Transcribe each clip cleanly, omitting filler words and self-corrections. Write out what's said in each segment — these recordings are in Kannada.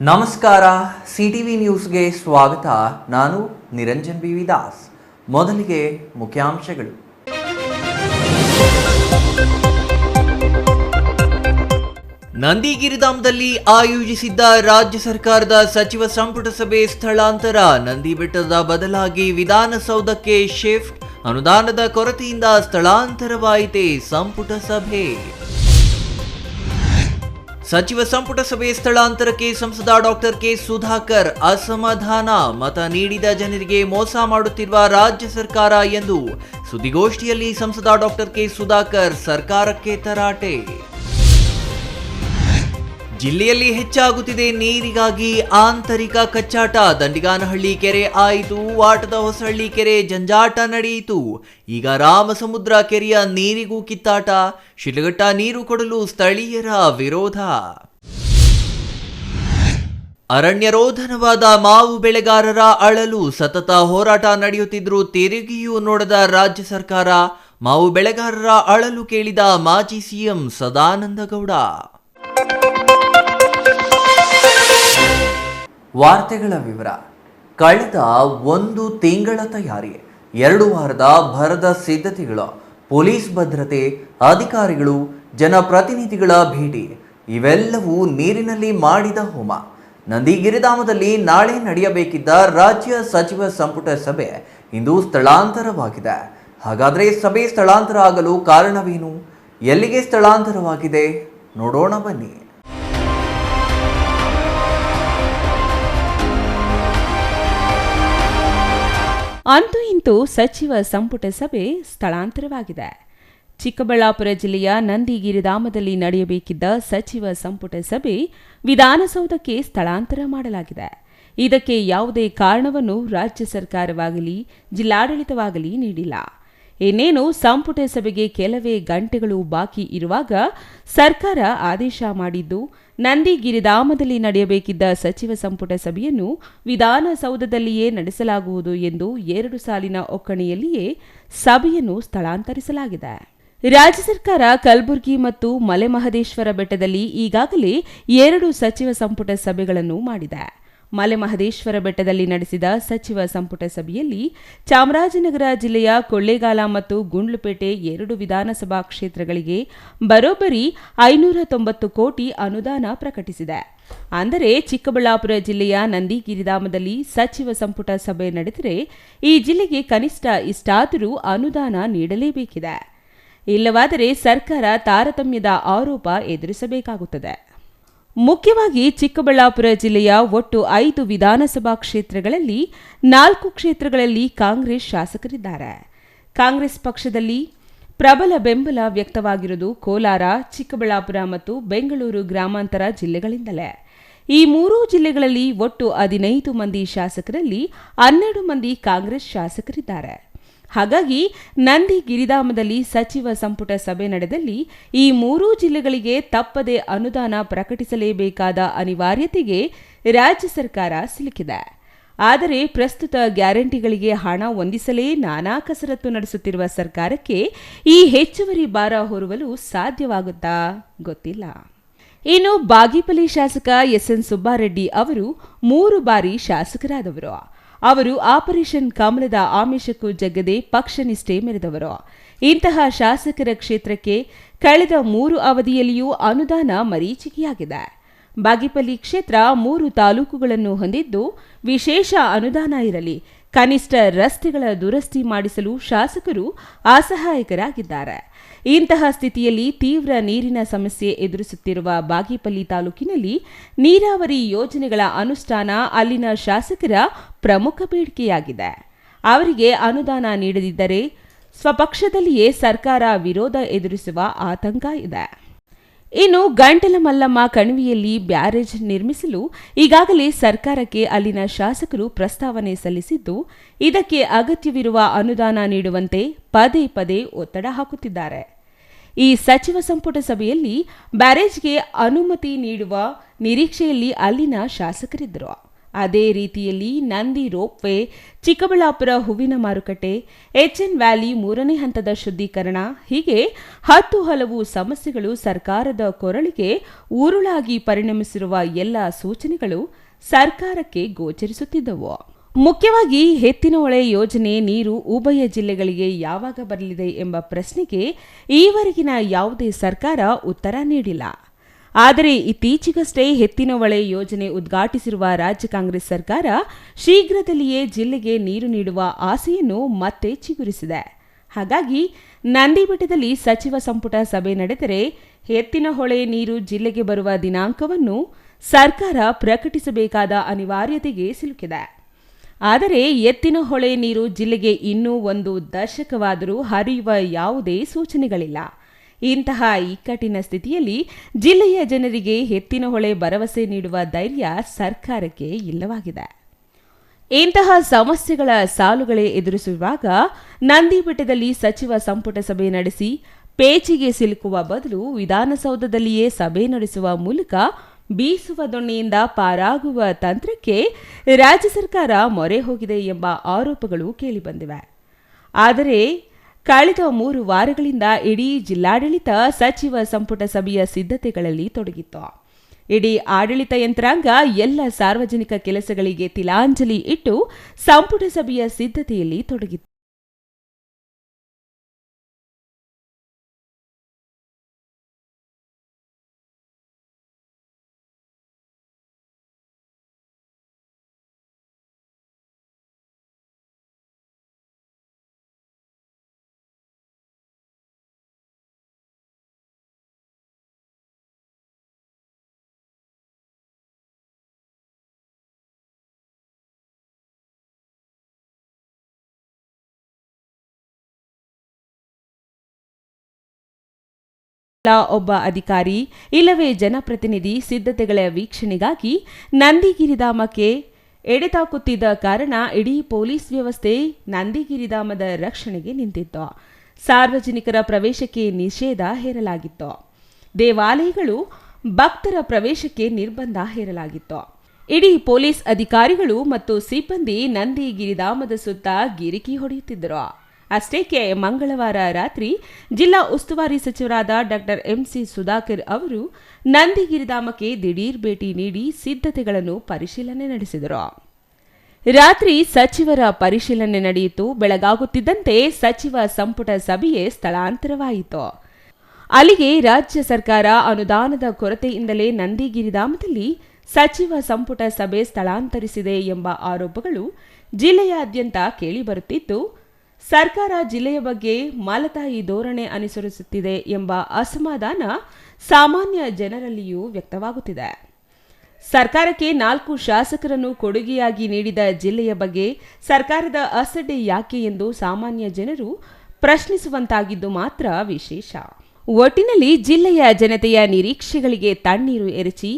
ನಮಸ್ಕಾರ, ಸಿಟಿವಿ ನ್ಯೂಸ್ಗೆ ಸ್ವಾಗತ. ನಾನು ನಿರಂಜನ್ ಬಿ ದಾಸ್. ಮೊದಲಿಗೆ ಮುಖ್ಯಾಂಶಗಳು. ನಂದಿಗಿರಿಧಾಮದಲ್ಲಿ ಆಯೋಜಿಸಿದ್ದ ರಾಜ್ಯ ಸರ್ಕಾರದ ಸಚಿವ ಸಂಪುಟ ಸಭೆ ಸ್ಥಳಾಂತರ. ನಂದಿ ಬೆಟ್ಟದ ಬದಲಾಗಿ ವಿಧಾನಸೌಧಕ್ಕೆ ಶಿಫ್ಟ್. ಅನುದಾನದ ಕೊರತೆಯಿಂದ ಸ್ಥಳಾಂತರವಾಯಿತೆ ಸಂಪುಟ ಸಭೆ. ಸಚಿವ ಸಂಪುಟ ಸಭೆ ಸ್ಥಳಾಂತರಕ್ಕೆ ಸಂಸದ ಡಾಕ್ಟರ್ ಕೆ ಸುಧಾಕರ್ ಅಸಮಾಧಾನ. ಮತ ನೀಡಿದ ಜನರಿಗೆ ಮೋಸ ಮಾಡುತ್ತಿರುವ ರಾಜ್ಯ ಸರ್ಕಾರ ಎಂದು ಸುದ್ದಿಗೋಷ್ಠಿಯಲ್ಲಿ ಸಂಸದ ಡಾಕ್ಟರ್ ಕೆ ಸುಧಾಕರ್ ಸರ್ಕಾರಕ್ಕೆ ತರಾಟೆ. ಜಿಲ್ಲೆಯಲ್ಲಿ ಹೆಚ್ಚಾಗುತ್ತಿದೆ ನೀರಿಗಾಗಿ ಆಂತರಿಕ ಕಚ್ಚಾಟ. ದಂಡಿಗಾನಹಳ್ಳಿ ಕೆರೆ ಆಯಿತು, ವಾಟದ ಹೊಸಹಳ್ಳಿ ಕೆರೆ ಜಂಜಾಟ ನಡೆಯಿತು. ಈಗ ರಾಮಸಮುದ್ರ ಕೆರೆಯ ನೀರಿಗೂ ಕಿತ್ತಾಟ. ಶಿಡ್ಲಘಟ್ಟ ನೀರು ಕೊಡಲು ಸ್ಥಳೀಯರ ವಿರೋಧ. ಅರಣ್ಯರೋಧನವಾದ ಮಾವು ಬೆಳೆಗಾರರ ಅಳಲು. ಸತತ ಹೋರಾಟ ನಡೆಯುತ್ತಿದ್ರೂ ತಿರುಗಿಯೂ ನೋಡದ ರಾಜ್ಯ ಸರ್ಕಾರ. ಮಾವು ಬೆಳೆಗಾರರ ಅಳಲು ಕೇಳಿದ ಮಾಜಿ ಸಿಎಂ ಸದಾನಂದ ಗೌಡ. ವಾರ್ತೆಗಳ ವಿವರ. ಕಳೆದ 1 ತಿಂಗಳ ತಯಾರಿ, 2 ವಾರದ ಭರದ ಸಿದ್ಧತೆಗಳು, ಪೊಲೀಸ್ ಭದ್ರತೆ, ಅಧಿಕಾರಿಗಳು, ಜನಪ್ರತಿನಿಧಿಗಳ ಭೇಟಿ ಇವೆಲ್ಲವೂ ನೀರಿನಲ್ಲಿ ಮಾಡಿದ ಹೋಮ. ನಂದಿಗಿರಿಧಾಮದಲ್ಲಿ ನಾಳೆ ನಡೆಯಬೇಕಿದ್ದ ರಾಜ್ಯ ಸಚಿವ ಸಂಪುಟ ಸಭೆ ಇಂದು ಸ್ಥಳಾಂತರವಾಗಿದೆ. ಹಾಗಾದರೆ ಸಭೆ ಸ್ಥಳಾಂತರ ಆಗಲು ಕಾರಣವೇನು? ಎಲ್ಲಿಗೆ ಸ್ಥಳಾಂತರವಾಗಿದೆ? ನೋಡೋಣ ಬನ್ನಿ. ಅಂತೂ ಇಂತೂ ಸಚಿವ ಸಂಪುಟ ಸಭೆ ಸ್ಥಳಾಂತರವಾಗಿದೆ. ಚಿಕ್ಕಬಳ್ಳಾಪುರ ಜಿಲ್ಲೆಯ ನಂದಿಗಿರಿಧಾಮದಲ್ಲಿ ನಡೆಯಬೇಕಿದ್ದ ಸಚಿವ ಸಂಪುಟ ಸಭೆ ವಿಧಾನಸೌಧಕ್ಕೆ ಸ್ಥಳಾಂತರ ಮಾಡಲಾಗಿದೆ. ಇದಕ್ಕೆ ಯಾವುದೇ ಕಾರಣವನ್ನು ರಾಜ್ಯ ಸರ್ಕಾರವಾಗಲಿ ಜಿಲ್ಲಾಡಳಿತವಾಗಲಿ ನೀಡಿಲ್ಲ. ಇನ್ನೇನು ಸಂಪುಟ ಸಭೆಗೆ ಕೆಲವೇ ಗಂಟೆಗಳು ಬಾಕಿ ಇರುವಾಗ ಸರ್ಕಾರ ಆದೇಶ ಮಾಡಿದ್ದು, ನಂದಿಗಿರಿಧಾಮದಲ್ಲಿ ನಡೆಯಬೇಕಿದ್ದ ಸಚಿವ ಸಂಪುಟ ಸಭೆಯನ್ನು ವಿಧಾನಸೌಧದಲ್ಲಿಯೇ ನಡೆಸಲಾಗುವುದು ಎಂದು 2 ಸಾಲಿನ ಒಕ್ಕಣೆಯಲ್ಲಿಯೇ ಸಭೆಯನ್ನು ಸ್ಥಳಾಂತರಿಸಲಾಗಿದೆ. ರಾಜ್ಯ ಸರ್ಕಾರ ಕಲಬುರಗಿ ಮತ್ತು ಮಲೆಮಹದೇಶ್ವರ ಬೆಟ್ಟದಲ್ಲಿ ಈಗಾಗಲೇ 2 ಸಚಿವ ಸಂಪುಟ ಸಭೆಗಳನ್ನು ಮಾಡಿದೆ. ಮಲೆಮಹದೇಶ್ವರ ಬೆಟ್ಟದಲ್ಲಿ ನಡೆಸಿದ ಸಚಿವ ಸಂಪುಟ ಸಭೆಯಲ್ಲಿ ಚಾಮರಾಜನಗರ ಜಿಲ್ಲೆಯ ಕೊಳ್ಳೇಗಾಲ ಮತ್ತು ಗುಂಡ್ಲುಪೇಟೆ 2 ವಿಧಾನಸಭಾ ಕ್ಷೇತ್ರಗಳಿಗೆ ಬರೋಬ್ಬರಿ 590 ಕೋಟಿ ಅನುದಾನ ಪ್ರಕಟಿಸಿದೆ. ಅಂದರೆ ಚಿಕ್ಕಬಳ್ಳಾಪುರ ಜಿಲ್ಲೆಯ ನಂದಿಗಿರಿಧಾಮದಲ್ಲಿ ಸಚಿವ ಸಂಪುಟ ಸಭೆ ನಡೆದರೆ ಈ ಜಿಲ್ಲೆಗೆ ಕನಿಷ್ಠ ಇಷ್ಟಾದರೂ ಅನುದಾನ ನೀಡಲೇಬೇಕಿದೆ. ಇಲ್ಲವಾದರೆ ಸರ್ಕಾರ ತಾರತಮ್ಯದ ಆರೋಪ ಎದುರಿಸಬೇಕಾಗುತ್ತದೆ. ಮುಖ್ಯವಾಗಿ ಚಿಕ್ಕಬಳ್ಳಾಪುರ ಜಿಲ್ಲೆಯ ಒಟ್ಟು 5 ವಿಧಾನಸಭಾ ಕ್ಷೇತ್ರಗಳಲ್ಲಿ 4 ಕ್ಷೇತ್ರಗಳಲ್ಲಿ ಕಾಂಗ್ರೆಸ್ ಶಾಸಕರಿದ್ದಾರೆ. ಕಾಂಗ್ರೆಸ್ ಪಕ್ಷದಲ್ಲಿ ಪ್ರಬಲ ಬೆಂಬಲ ವ್ಯಕ್ತವಾಗಿರುವುದು ಕೋಲಾರ, ಚಿಕ್ಕಬಳ್ಳಾಪುರ ಮತ್ತು ಬೆಂಗಳೂರು ಗ್ರಾಮಾಂತರ ಜಿಲ್ಲೆಗಳಿಂದಲೇ. ಈ 3 ಜಿಲ್ಲೆಗಳಲ್ಲಿ ಒಟ್ಟು 15 ಮಂದಿ ಶಾಸಕರಲ್ಲಿ 12 ಮಂದಿ ಕಾಂಗ್ರೆಸ್ ಶಾಸಕರಿದ್ದಾರೆ. ಹಾಗಾಗಿ ನಂದಿಗಿರಿಧಾಮದಲ್ಲಿ ಸಚಿವ ಸಂಪುಟ ಸಭೆ ನಡೆದಲ್ಲಿ ಈ 3 ಜಿಲ್ಲೆಗಳಿಗೆ ತಪ್ಪದೆ ಅನುದಾನ ಪ್ರಕಟಿಸಲೇಬೇಕಾದ ಅನಿವಾರ್ಯತೆಗೆ ರಾಜ್ಯ ಸರ್ಕಾರ ಸಿಲುಕಿದೆ. ಆದರೆ ಪ್ರಸ್ತುತ ಗ್ಯಾರಂಟಿಗಳಿಗೆ ಹಣ ಹೊಂದಿಸಲೇ ನಾನಾ ಕಸರತ್ತು ನಡೆಸುತ್ತಿರುವ ಸರ್ಕಾರಕ್ಕೆ ಈ ಹೆಚ್ಚುವರಿ ಭಾರ ಹೊರುವಲು ಸಾಧ್ಯವಾಗುತ್ತಾ ಗೊತ್ತಿಲ್ಲ. ಇನ್ನು ಬಾಗೇಪಲ್ಲಿ ಶಾಸಕ ಎಸ್ಎನ್ ಸುಬ್ಬಾರೆಡ್ಡಿ ಅವರು 3 ಬಾರಿ ಶಾಸಕರಾದವರು. ಅವರು ಆಪರೇಷನ್ ಕಮಲದ ಆಮಿಷಕ್ಕೂ ಜಗ್ಗದೆ ಪಕ್ಷ ನಿಷ್ಠೆ ಮೆರೆದವರು. ಇಂತಹ ಶಾಸಕರ ಕ್ಷೇತ್ರಕ್ಕೆ ಕಳೆದ 3 ಅವಧಿಯಲ್ಲಿಯೂ ಅನುದಾನ ಮರೀಚಿಕೆಯಾಗಿದೆ. ಬಾಗೇಪಲ್ಲಿ ಕ್ಷೇತ್ರ 3 ತಾಲೂಕುಗಳನ್ನು ಹೊಂದಿದ್ದು ವಿಶೇಷ ಅನುದಾನ ಇರಲಿ, ಕನಿಷ್ಠ ರಸ್ತೆಗಳ ದುರಸ್ತಿ ಮಾಡಿಸಲು ಶಾಸಕರು ಅಸಹಾಯಕರಾಗಿದ್ದಾರೆ. ಇಂತಹ ಸ್ಥಿತಿಯಲ್ಲಿ ತೀವ್ರ ನೀರಿನ ಸಮಸ್ಯೆ ಎದುರಿಸುತ್ತಿರುವ ಬಾಗೇಪಲ್ಲಿ ತಾಲೂಕಿನಲ್ಲಿ ನೀರಾವರಿ ಯೋಜನೆಗಳ ಅನುಷ್ಠಾನ ಅಲ್ಲಿನ ಶಾಸಕರ ಪ್ರಮುಖ ಬೇಡಿಕೆಯಾಗಿದೆ. ಅವರಿಗೆ ಅನುದಾನ ನೀಡದಿದ್ದರೆ ಸ್ವಪಕ್ಷದಲ್ಲಿಯೇ ಸರ್ಕಾರ ವಿರೋಧ ಎದುರಿಸುವ ಆತಂಕ ಇದೆ. ಇನ್ನು ಗಂಟಲ ಮಲ್ಲಮ್ಮ ಕಣಿವೆಯಲ್ಲಿ ಬ್ಯಾರೇಜ್ ನಿರ್ಮಿಸಲು ಈಗಾಗಲೇ ಸರ್ಕಾರಕ್ಕೆ ಅಲ್ಲಿನ ಶಾಸಕರು ಪ್ರಸ್ತಾವನೆ ಸಲ್ಲಿಸಿದ್ದು, ಇದಕ್ಕೆ ಅಗತ್ಯವಿರುವ ಅನುದಾನ ನೀಡುವಂತೆ ಪದೇ ಪದೇ ಒತ್ತಡ ಹಾಕುತ್ತಿದ್ದಾರೆ. ಈ ಸಚಿವ ಸಂಪುಟ ಸಭೆಯಲ್ಲಿ ಬ್ಯಾರೇಜ್ಗೆ ಅನುಮತಿ ನೀಡುವ ನಿರೀಕ್ಷೆಯಲ್ಲಿ ಅಲ್ಲಿನ ಶಾಸಕರಿದ್ದರು. ಅದೇ ರೀತಿಯಲ್ಲಿ ನಂದಿ ರೋಪ್ವೇ, ಚಿಕ್ಕಬಳ್ಳಾಪುರ ಹೂವಿನ ಮಾರುಕಟ್ಟೆ, ಎಚ್ಎನ್ ವ್ಯಾಲಿ 3ನೇ ಹಂತದ ಶುದ್ಧೀಕರಣ ಹೀಗೆ 10 ಹಲವು ಸಮಸ್ಯೆಗಳು ಸರ್ಕಾರದ ಕೊರಳಿಗೆ ಉರುಳಾಗಿ ಪರಿಣಮಿಸಿರುವ ಎಲ್ಲ ಸೂಚನೆಗಳು ಸರ್ಕಾರಕ್ಕೆ ಗೋಚರಿಸುತ್ತಿದ್ದವು. ಮುಖ್ಯವಾಗಿ ಎತ್ತಿನಹೊಳೆ ಯೋಜನೆ ನೀರು ಉಭಯ ಜಿಲ್ಲೆಗಳಿಗೆ ಯಾವಾಗ ಬರಲಿದೆ ಎಂಬ ಪ್ರಶ್ನೆಗೆ ಈವರೆಗಿನ ಯಾವುದೇ ಸರ್ಕಾರ ಉತ್ತರ ನೀಡಿಲ್ಲ. ಆದರೆ ಇತ್ತೀಚೆಗಷ್ಟೇ ಎತ್ತಿನಹೊಳೆ ಯೋಜನೆ ಉದ್ಘಾಟಿಸಿರುವ ರಾಜ್ಯ ಕಾಂಗ್ರೆಸ್ ಸರ್ಕಾರ ಶೀಘ್ರದಲ್ಲಿಯೇ ಜಿಲ್ಲೆಗೆ ನೀರು ನೀಡುವ ಆಸೆಯನ್ನು ಮತ್ತೆ ಚಿಗುರಿಸಿದೆ. ಹಾಗಾಗಿ ನಂದಿಬೆಟ್ಟದಲ್ಲಿ ಸಚಿವ ಸಂಪುಟ ಸಭೆ ನಡೆದರೆ ಎತ್ತಿನಹೊಳೆ ನೀರು ಜಿಲ್ಲೆಗೆ ಬರುವ ದಿನಾಂಕವನ್ನು ಸರ್ಕಾರ ಪ್ರಕಟಿಸಬೇಕಾದ ಅನಿವಾರ್ಯತೆಗೆ ಸಿಲುಕಿದೆ. ಆದರೆ ಎತ್ತಿನಹೊಳೆ ನೀರು ಜಿಲ್ಲೆಗೆ ಇನ್ನೂ 1 ದಶಕವಾದರೂ ಹರಿಯುವ ಯಾವುದೇ ಸೂಚನೆಗಳಿಲ್ಲ. ಇಂತಹ ಇಕ್ಕಟ್ಟಿನ ಸ್ಥಿತಿಯಲ್ಲಿ ಜಿಲ್ಲೆಯ ಜನರಿಗೆ ಎತ್ತಿನಹೊಳೆ ಭರವಸೆ ನೀಡುವ ಧೈರ್ಯ ಸರ್ಕಾರಕ್ಕೆ ಇಲ್ಲವಾಗಿದೆ. ಇಂತಹ ಸಮಸ್ಯೆಗಳ ಸಾಲುಗಳೇ ಎದುರಿಸುವಾಗ ನಂದಿಬೆಟ್ಟದಲ್ಲಿ ಸಚಿವ ಸಂಪುಟ ಸಭೆ ನಡೆಸಿ ಪೇಚಿಗೆ ಸಿಲುಕುವ ಬದಲು ವಿಧಾನಸೌಧದಲ್ಲಿಯೇ ಸಭೆ ನಡೆಸುವ ಮೂಲಕ ಬೀಸುವ ದೊಣ್ಣೆಯಿಂದ ಪಾರಾಗುವ ತಂತ್ರಕ್ಕೆ ರಾಜ್ಯ ಸರ್ಕಾರ ಮೊರೆ ಹೋಗಿದೆ ಎಂಬ ಆರೋಪಗಳು ಕೇಳಿಬಂದಿವೆ. ಆದರೆ ಕಳೆದ 3 ವಾರಗಳಿಂದ ಇಡೀ ಜಿಲ್ಲಾಡಳಿತ ಸಚಿವ ಸಂಪುಟ ಸಭೆಯ ಸಿದ್ಧತೆಗಳಲ್ಲಿ ತೊಡಗಿತ್ತು. ಇಡೀ ಆಡಳಿತ ಯಂತ್ರಾಂಗ ಎಲ್ಲ ಸಾರ್ವಜನಿಕ ಕೆಲಸಗಳಿಗೆ ತಿಲಾಂಜಲಿ ಇಟ್ಟು ಸಂಪುಟ ಸಭೆಯ ಸಿದ್ಧತೆಯಲ್ಲಿ ತೊಡಗಿತ್ತು. ಒಬ್ಬ ಅಧಿಕಾರಿ ಇಲ್ಲವೇ ಜನಪ್ರತಿನಿಧಿ ಸಿದ್ಧತೆಗಳ ವೀಕ್ಷಣೆಗಾಗಿ ನಂದಿಗಿರಿಧಾಮಕ್ಕೆ ಎಡೆತಾಕುತ್ತಿದ್ದ ಕಾರಣ ಇಡೀ ಪೊಲೀಸ್ ವ್ಯವಸ್ಥೆ ನಂದಿಗಿರಿಧಾಮದ ರಕ್ಷಣೆಗೆ ನಿಂತಿತ್ತು. ಸಾರ್ವಜನಿಕರ ಪ್ರವೇಶಕ್ಕೆ ನಿಷೇಧ ಹೇರಲಾಗಿತ್ತು. ದೇವಾಲಯಗಳು ಭಕ್ತರ ಪ್ರವೇಶಕ್ಕೆ ನಿರ್ಬಂಧ ಹೇರಲಾಗಿತ್ತು. ಇಡೀ ಪೊಲೀಸ್ ಅಧಿಕಾರಿಗಳು ಮತ್ತು ಸಿಬ್ಬಂದಿ ನಂದಿಗಿರಿಧಾಮದ ಸುತ್ತ ಗಿರಿಕಿ ಹೊಡೆಯುತ್ತಿದ್ದರು. ಅಷ್ಟೇಕೆ ಮಂಗಳವಾರ ರಾತ್ರಿ ಜಿಲ್ಲಾ ಉಸ್ತುವಾರಿ ಸಚಿವರಾದ ಡಾ ಎಂಸಿ ಸುಧಾಕರ್ ಅವರು ನಂದಿಗಿರಿಧಾಮಕ್ಕೆ ದಿಢೀರ್ ಭೇಟಿ ನೀಡಿ ಸಿದ್ಧತೆಗಳನ್ನು ಪರಿಶೀಲನೆ ನಡೆಸಿದರು. ರಾತ್ರಿ ಸಚಿವರ ಪರಿಶೀಲನೆ ನಡೆಯಿತು. ಬೆಳಗಾಗುತ್ತಿದ್ದಂತೆ ಸಚಿವ ಸಂಪುಟ ಸಭೆಯೇ ಸ್ಥಳಾಂತರವಾಯಿತು. ಅಲ್ಲಿಗೆ ರಾಜ್ಯ ಸರ್ಕಾರ ಅನುದಾನದ ಕೊರತೆಯಿಂದಲೇ ನಂದಿಗಿರಿಧಾಮದಲ್ಲಿ ಸಚಿವ ಸಂಪುಟ ಸಭೆ ಸ್ಥಳಾಂತರಿಸಿದೆ ಎಂಬ ಆರೋಪಗಳು ಜಿಲ್ಲೆಯಾದ್ಯಂತ ಕೇಳಿಬರುತ್ತಿದ್ದು, ಸರ್ಕಾರ ಜಿಲ್ಲೆಯ ಬಗ್ಗೆ ಮಲತಾಯಿ ಧೋರಣೆ ಅನುಸರಿಸುತ್ತಿದೆ ಎಂಬ ಅಸಮಾಧಾನ ಸಾಮಾನ್ಯ ಜನರಲ್ಲಿಯೂ ವ್ಯಕ್ತವಾಗುತ್ತಿದೆ. ಸರ್ಕಾರಕ್ಕೆ 4 ಶಾಸಕರನ್ನು ಕೊಡುಗೆಯಾಗಿ ನೀಡಿದ ಜಿಲ್ಲೆಯ ಬಗ್ಗೆ ಸರ್ಕಾರದ ಅಸಡ್ಡೆ ಯಾಕೆ ಎಂದು ಸಾಮಾನ್ಯ ಜನರು ಪ್ರಶ್ನಿಸುವಂತಾಗಿದ್ದು ಮಾತ್ರ ವಿಶೇಷ. ಒಟ್ಟಿನಲ್ಲಿ ಜಿಲ್ಲೆಯ ಜನತೆಯ ನಿರೀಕ್ಷೆಗಳಿಗೆ ತಣ್ಣೀರು ಎರಚಿ,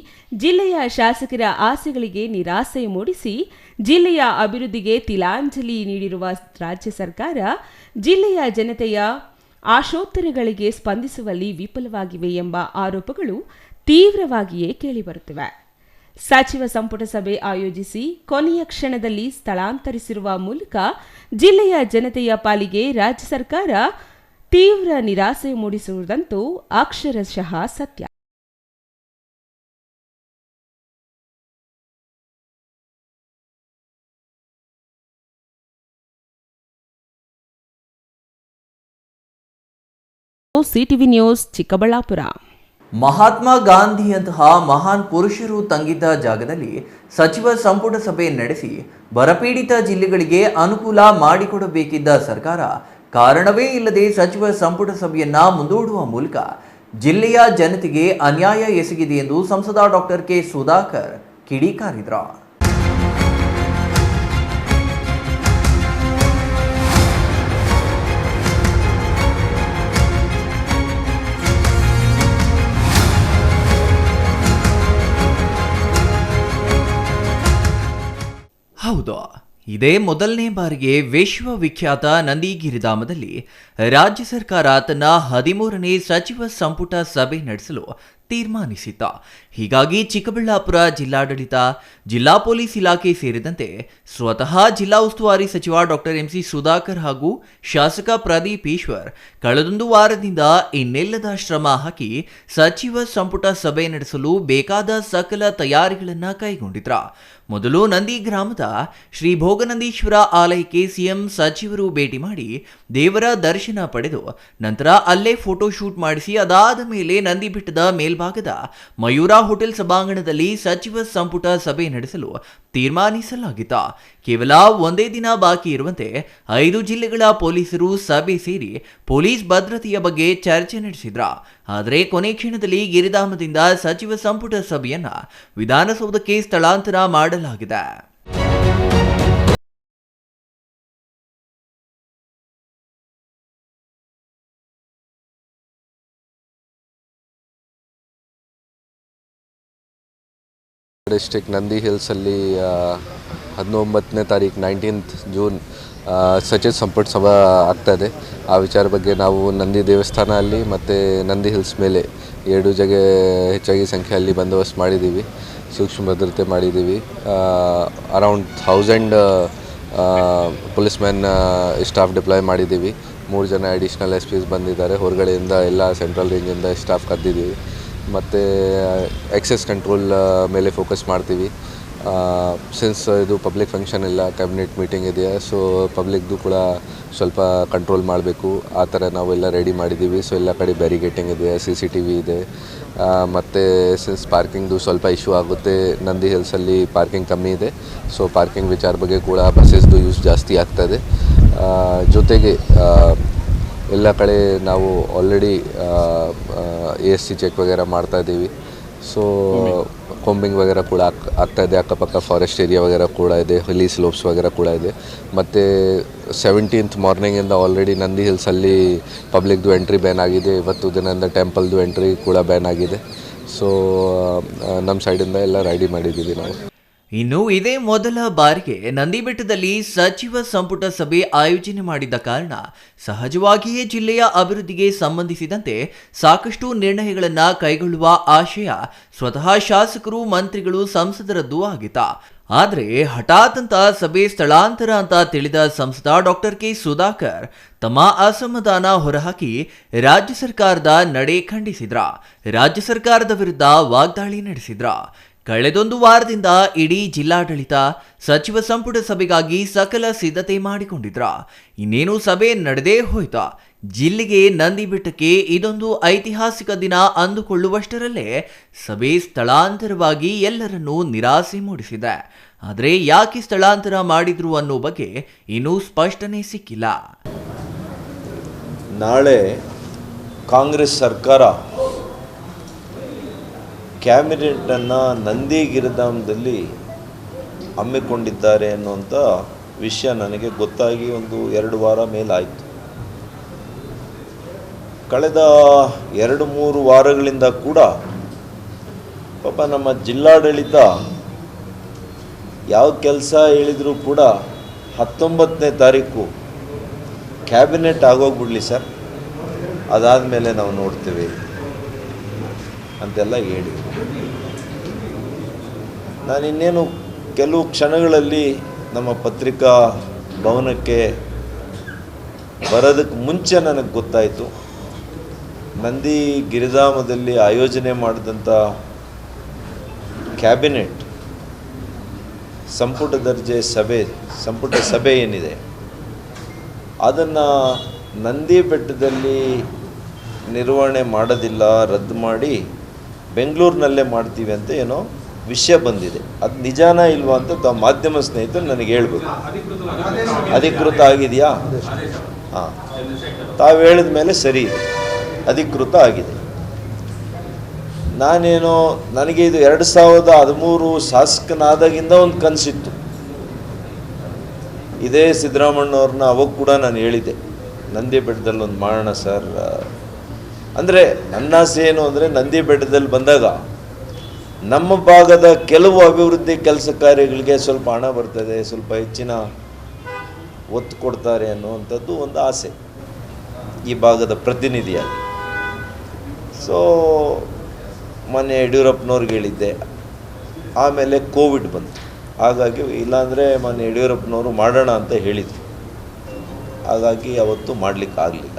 ಜಿಲ್ಲೆಯ ಶಾಸಕರ ಆಸೆಗಳಿಗೆ ನಿರಾಸೆ ಮೂಡಿಸಿ, ಜಿಲ್ಲೆಯ ಅಭಿವೃದ್ಧಿಗೆ ತಿಲಾಂಜಲಿ ನೀಡಿರುವ ರಾಜ್ಯ ಸರ್ಕಾರ ಜಿಲ್ಲೆಯ ಜನತೆಯ ಆಶೋತ್ತರಗಳಿಗೆ ಸ್ಪಂದಿಸುವಲ್ಲಿ ವಿಫಲವಾಗಿವೆ ಎಂಬ ಆರೋಪಗಳು ತೀವ್ರವಾಗಿಯೇ ಕೇಳಿಬರುತ್ತಿವೆ. ಸಚಿವ ಸಂಪುಟ ಸಭೆ ಆಯೋಜಿಸಿ ಕೊನೆಯ ಕ್ಷಣದಲ್ಲಿ ಸ್ಥಳಾಂತರಿಸಿರುವ ಮೂಲಕ ಜಿಲ್ಲೆಯ ಜನತೆಯ ಪಾಲಿಗೆ ರಾಜ್ಯ ಸರ್ಕಾರ ತೀವ್ರ ನಿರಾಸೆ ಮೂಡಿಸುವುದಂತೂ ಅಕ್ಷರಶಃ ಸತ್ಯ. CTV news, Chikkaballapur. ಮಹಾತ್ಮ ಗಾಂಧಿಯಂತಹ ಮಹಾನ್ ಪುರುಷರು ತಂಗಿದ್ದ ಜಾಗದಲ್ಲಿ ಸಚಿವ ಸಂಪುಟ ಸಭೆ ನಡೆಸಿ ಬರಪೀಡಿತ ಜಿಲ್ಲೆಗಳಿಗೆ ಅನುಕೂಲ ಮಾಡಿಕೊಡಬೇಕಿದ್ದ ಸರ್ಕಾರ ಕಾರಣವೇ ಇಲ್ಲದೆ ಸಚಿವ ಸಂಪುಟ ಸಭೆಯನ್ನ ಮುಂದೂಡುವ ಮೂಲಕ ಜಿಲ್ಲೆಯ ಜನತೆಗೆ ಅನ್ಯಾಯ ಎಸಗಿದೆ ಎಂದು ಸಂಸದ ಡಾಕ್ಟರ್ ಕೆ ಸುಧಾಕರ್ ಕಿಡಿಕಾರಿದರು. ಹೌದು, ಇದೇ ಮೊದಲನೇ ಬಾರಿಗೆ ವಿಶ್ವವಿಖ್ಯಾತ ನಂದಿಗಿರಿಧಾಮದಲ್ಲಿ ರಾಜ್ಯ ಸರ್ಕಾರ ತನ್ನ 13ನೇ ಸಚಿವ ಸಂಪುಟ ಸಭೆ ನಡೆಸಲು ತೀರ್ಮಾನಿಸಿತ್ತ. ಹೀಗಾಗಿ ಚಿಕ್ಕಬಳ್ಳಾಪುರ ಜಿಲ್ಲಾಡಳಿತ, ಜಿಲ್ಲಾ ಪೊಲೀಸ್ ಇಲಾಖೆ ಸೇರಿದಂತೆ ಸ್ವತಃ ಜಿಲ್ಲಾ ಉಸ್ತುವಾರಿ ಸಚಿವ ಡಾಕ್ಟರ್ ಎಂಸಿ ಸುಧಾಕರ್ ಹಾಗೂ ಶಾಸಕ ಪ್ರದೀಪ್ ಈಶ್ವರ್ ಕಳೆದೊಂದು ವಾರದಿಂದ ಇನ್ನೆಲ್ಲದ ಶ್ರಮ ಹಾಕಿ ಸಚಿವ ಸಂಪುಟ ಸಭೆ ನಡೆಸಲು ಬೇಕಾದ ಸಕಲ ತಯಾರಿಗಳನ್ನು ಕೈಗೊಂಡಿದ್ರ. ಮೊದಲು ನಂದಿ ಗ್ರಾಮದ ಶ್ರೀ ಭೋಗನಂದೀಶ್ವರ ಆಲಯಕ್ಕೆ ಸಿಎಂ ಸಚಿವರು ಭೇಟಿ ಮಾಡಿ ದೇವರ ದರ್ಶನ ಪಡೆದು ನಂತರ ಅಲ್ಲೇ ಫೋಟೋ ಶೂಟ್ ಮಾಡಿಸಿ ಅದಾದ ಮೇಲೆ ನಂದಿ ಬೆಟ್ಟದ ಮೇಲ್ಭಾಗದ ಮಯೂರ ಹೋಟೆಲ್ ಸಭಾಂಗಣದಲ್ಲಿ ಸಚಿವ ಸಂಪುಟ ಸಭೆ ನಡೆಸಲು ತೀರ್ಮಾನಿಸಲಾಗಿತ್ತು. ಕೇವಲ ಒಂದೇ ದಿನ ಬಾಕಿ ಇರುವಂತೆ 5 ಜಿಲ್ಲೆಗಳ ಪೊಲೀಸರು ಸಭೆ ಸೇರಿ ಪೊಲೀಸ್ ಭದ್ರತೆಯ ಬಗ್ಗೆ ಚರ್ಚೆ ನಡೆಸಿದ್ರ. ಆದರೆ ಕೊನೆ ಕ್ಷಣದಲ್ಲಿ ಗಿರಿಧಾಮದಿಂದ ಸಚಿವ ಸಂಪುಟ ಸಭೆಯನ್ನ ವಿಧಾನಸೌಧಕ್ಕೆ ಸ್ಥಳಾಂತರ ಮಾಡಲಾಗಿದೆ. ಡಿಸ್ಟ್ರಿಕ್ಟ್ ನಂದಿ ಹಿಲ್ಸಲ್ಲಿ 19ನೇ ತಾರೀಕು 19th ಜೂನ್ ಸಚಿವ ಸಂಪುಟ ಸಭಾ ಆಗ್ತಾಯಿದೆ. ಆ ವಿಚಾರ ಬಗ್ಗೆ ನಾವು ನಂದಿ ದೇವಸ್ಥಾನ ಅಲ್ಲಿ ಮತ್ತು ನಂದಿ ಹಿಲ್ಸ್ ಮೇಲೆ 2 ಜಾಗ ಹೆಚ್ಚಾಗಿ ಸಂಖ್ಯೆಯಲ್ಲಿ ಬಂದೋಬಸ್ತ್ ಮಾಡಿದ್ದೀವಿ, ಸೂಕ್ಷ್ಮ ಭದ್ರತೆ ಮಾಡಿದ್ದೀವಿ. Around 1000 police man staff deploy ಮಾಡಿದ್ದೀವಿ. 3 ಜನ ಅಡಿಷ್ನಲ್ ಎಸ್ ಪಿಸ್ ಬಂದಿದ್ದಾರೆ. ಹೊರಗಡೆಯಿಂದ ಎಲ್ಲ ಸೆಂಟ್ರಲ್ ರೇಂಜಿಂದ ಸ್ಟಾಫ್ ಕರೆದಿದ್ದೀವಿ. ಮತ್ತು ಎಕ್ಸೆಸ್ ಕಂಟ್ರೋಲ್ ಮೇಲೆ ಫೋಕಸ್ ಮಾಡ್ತೀವಿ. ಸಿನ್ಸ್ ಇದು ಪಬ್ಲಿಕ್ ಫಂಕ್ಷನ್ ಇಲ್ಲ, ಕ್ಯಾಬಿನೆಟ್ ಮೀಟಿಂಗ್ ಇದೆಯಾ, ಸೊ ಪಬ್ಲಿಕ್ದು ಕೂಡ ಸ್ವಲ್ಪ ಕಂಟ್ರೋಲ್ ಮಾಡಬೇಕು. ಆ ಥರ ನಾವೆಲ್ಲ ರೆಡಿ ಮಾಡಿದ್ದೀವಿ. ಸೊ ಎಲ್ಲ ಕಡೆ ಬ್ಯಾರಿಗೇಟಿಂಗ್ ಇದೆ, CCTV ಇದೆ. ಮತ್ತು ಸಿನ್ಸ್ ಪಾರ್ಕಿಂಗ್ದು ಸ್ವಲ್ಪ ಇಶ್ಯೂ ಆಗುತ್ತೆ, ನಂದಿ ಹಿಲ್ಸಲ್ಲಿ ಪಾರ್ಕಿಂಗ್ ಕಮ್ಮಿ ಇದೆ. ಸೊ ಪಾರ್ಕಿಂಗ್ ವಿಚಾರ ಬಗ್ಗೆ ಕೂಡ ಬಸ್ಸಸ್ದು ಯೂಸ್ ಜಾಸ್ತಿ ಆಗ್ತದೆ. ಜೊತೆಗೆ ಎಲ್ಲ ಕಡೆ ನಾವು ಆಲ್ರೆಡಿ ASC ಚೆಕ್ ವಗೇರ ಮಾಡ್ತಾಯಿದ್ದೀವಿ. ಸೊ ಕೊಂಬಿಂಗ್ ವಗೇರ ಕೂಡ ಆಗ್ತಾಯಿದೆ. ಅಕ್ಕಪಕ್ಕ ಫಾರೆಸ್ಟ್ ಏರಿಯಾ ವಗೇರ ಕೂಡ ಇದೆ, ಹಿಲಿ ಸ್ಲೋಪ್ಸ್ ವಗೇರ ಕೂಡ ಇದೆ. ಮತ್ತು 17th ಮಾರ್ನಿಂಗಿಂದ ಆಲ್ರೆಡಿ ನಂದಿ ಹಿಲ್ಸಲ್ಲಿ ಪಬ್ಲಿಕ್ದು ಎಂಟ್ರಿ ಬ್ಯಾನ್ ಆಗಿದೆ. ಇವತ್ತು ದಿನದಿಂದ ಟೆಂಪಲ್ದು ಎಂಟ್ರಿ ಕೂಡ ಬ್ಯಾನ್ ಆಗಿದೆ. ಸೊ ನಮ್ಮ ಸೈಡಿಂದ ಎಲ್ಲ ರೆಡಿ ಮಾಡಿದ್ದೀವಿ ನಾವು. ಇನ್ನು ಇದೇ ಮೊದಲ ಬಾರಿಗೆ ನಂದಿ ಬೆಟ್ಟದಲ್ಲಿ ಸಚಿವ ಸಂಪುಟ ಸಭೆ ಆಯೋಜನೆ ಮಾಡಿದ್ದ ಕಾರಣ ಸಹಜವಾಗಿಯೇ ಜಿಲ್ಲೆಯ ಅಭಿವೃದ್ಧಿಗೆ ಸಂಬಂಧಿಸಿದಂತೆ ಸಾಕಷ್ಟು ನಿರ್ಣಯಗಳನ್ನು ಕೈಗೊಳ್ಳುವ ಆಶಯ ಸ್ವತಃ ಶಾಸಕರು, ಮಂತ್ರಿಗಳು, ಸಂಸದರದ್ದು ಆಗಿತ್ತು. ಆದರೆ ಹಠಾತ್ ಅಂತ ಸಭೆ ಸ್ಥಳಾಂತರ ಅಂತ ತಿಳಿದ ಸಂಸದ ಡಾಕ್ಟರ್ ಕೆ ಸುಧಾಕರ್ ತಮ್ಮ ಅಸಮಾಧಾನ ಹೊರಹಾಕಿ ರಾಜ್ಯ ಸರ್ಕಾರದ ನಡೆ ಖಂಡಿಸಿದ್ರ. ರಾಜ್ಯ ಸರ್ಕಾರದ ವಿರುದ್ಧ ವಾಗ್ದಾಳಿ ನಡೆಸಿದ್ರ. ಕಳೆದೊಂದು ವಾರದಿಂದ ಇಡೀ ಜಿಲ್ಲಾಡಳಿತ ಸಚಿವ ಸಂಪುಟ ಸಭೆಗಾಗಿ ಸಕಲ ಸಿದ್ಧತೆ ಮಾಡಿಕೊಂಡಿದ್ರ. ಇನ್ನೇನು ಸಭೆ ನಡೆದೇ ಹೋಯ್ತಾ. ಜಿಲ್ಲೆಗೆ ನಂದಿ ಬೆಟ್ಟಕ್ಕೆ ಇದೊಂದು ಐತಿಹಾಸಿಕ ದಿನ ಅಂದುಕೊಳ್ಳುವಷ್ಟರಲ್ಲೇ ಸಭೆ ಸ್ಥಳಾಂತರವಾಗಿ ಎಲ್ಲರನ್ನೂ ನಿರಾಸೆ ಮೂಡಿಸಿದೆ. ಆದರೆ ಯಾಕೆ ಸ್ಥಳಾಂತರ ಮಾಡಿದ್ರು ಅನ್ನೋ ಬಗ್ಗೆ ಇನ್ನೂ ಸ್ಪಷ್ಟನೆ ಸಿಕ್ಕಿಲ್ಲ. ನಾಳೆ ಕಾಂಗ್ರೆಸ್ ಸರ್ಕಾರ ಕ್ಯಾಬಿನೆಟನ್ನು ನಂದಿ ಗಿರಿಧಾಮದಲ್ಲಿ ಹಮ್ಮಿಕೊಂಡಿದ್ದಾರೆ ಅನ್ನುವಂಥ ವಿಷಯ ನನಗೆ ಗೊತ್ತಾಗಿ 1-2 ವಾರ ಮೇಲಾಯಿತು. ಕಳೆದ 2-3 ವಾರಗಳಿಂದ ಕೂಡ ಪಾಪ ನಮ್ಮ ಜಿಲ್ಲಾಡಳಿತ ಯಾವ ಕೆಲಸ ಹೇಳಿದರೂ ಕೂಡ 19ನೇ ತಾರೀಕು ಕ್ಯಾಬಿನೆಟ್ ಆಗೋಗ್ಬಿಡಲಿ ಸರ್, ಅದಾದಮೇಲೆ ನಾವು ನೋಡ್ತೇವೆ ಅಂತೆಲ್ಲ ಹೇಳಿ, ನಾನಿನ್ನೇನು ಕೆಲವು ಕ್ಷಣಗಳಲ್ಲಿ ನಮ್ಮ ಪತ್ರಿಕಾ ಭವನಕ್ಕೆ ಬರೋದಕ್ಕೆ ಮುಂಚೆ ನನಗೆ ಗೊತ್ತಾಯಿತು ನಂದಿ ಗಿರಿಧಾಮದಲ್ಲಿ ಆಯೋಜನೆ ಮಾಡಿದಂಥ ಕ್ಯಾಬಿನೆಟ್ ಸಂಪುಟ ದರ್ಜೆ ಸಂಪುಟ ಸಭೆ ಏನಿದೆ ಅದನ್ನು ನಂದಿ ಬೆಟ್ಟದಲ್ಲಿ ನಿರ್ವಹಣೆ ಮಾಡೋದಿಲ್ಲ, ರದ್ದು ಮಾಡಿ ಬೆಂಗಳೂರಿನಲ್ಲೇ ಮಾಡ್ತೀವಿ ಅಂತ ಏನೋ ವಿಷಯ ಬಂದಿದೆ. ಅದು ನಿಜಾನ ಇಲ್ವಾ ಅಂತ ಮಾಧ್ಯಮ ಸ್ನೇಹಿತರು ನನಗೆ ಹೇಳ್ಬೇಕು. ಅಧಿಕೃತ ಆಗಿದೆಯಾ? ಹಾಂ, ತಾವು ಹೇಳಿದ ಮೇಲೆ ಸರಿ ಇದೆ, ಅಧಿಕೃತ ಆಗಿದೆ. ನನಗೆ ಇದು 2013 ಶಾಸಕನಾದಾಗಿಂದ ಒಂದು ಕನಸಿತ್ತು. ಇದೇ ಸಿದ್ದರಾಮಣ್ಣವ್ರನ್ನ ಅವಾಗ ಕೂಡ ನಾನು ಹೇಳಿದ್ದೆ, ನಂದಿ ಬೆಟ್ಟದಲ್ಲಿ ಒಂದು ಮಾಡೋಣ ಸರ್. ಅಂದರೆ ನನ್ನ ಆಸೆ ಏನು ಅಂದರೆ ನಂದಿ ಬೆಟ್ಟದಲ್ಲಿ ಬಂದಾಗ ನಮ್ಮ ಭಾಗದ ಕೆಲವು ಅಭಿವೃದ್ಧಿ ಕೆಲಸ ಕಾರ್ಯಗಳಿಗೆ ಸ್ವಲ್ಪ ಹಣ ಬರ್ತದೆ, ಸ್ವಲ್ಪ ಹೆಚ್ಚಿನ ಒತ್ತು ಕೊಡ್ತಾರೆ ಅನ್ನುವಂಥದ್ದು ಒಂದು ಆಸೆ ಈ ಭಾಗದ ಪ್ರತಿನಿಧಿಯಾಗಿ. ಸೊ ಮೊನ್ನೆ ಯಡಿಯೂರಪ್ಪನವ್ರಿಗೆ ಹೇಳಿದ್ದೆ. ಆಮೇಲೆ ಕೋವಿಡ್ ಬಂತು, ಹಾಗಾಗಿ ಇಲ್ಲಾಂದರೆ ಮೊನ್ನೆ ಯಡಿಯೂರಪ್ಪನವರು ಮಾಡೋಣ ಅಂತ ಹೇಳಿದರು, ಹಾಗಾಗಿ ಅವತ್ತು ಮಾಡಲಿಕ್ಕೆ ಆಗಲಿಲ್ಲ.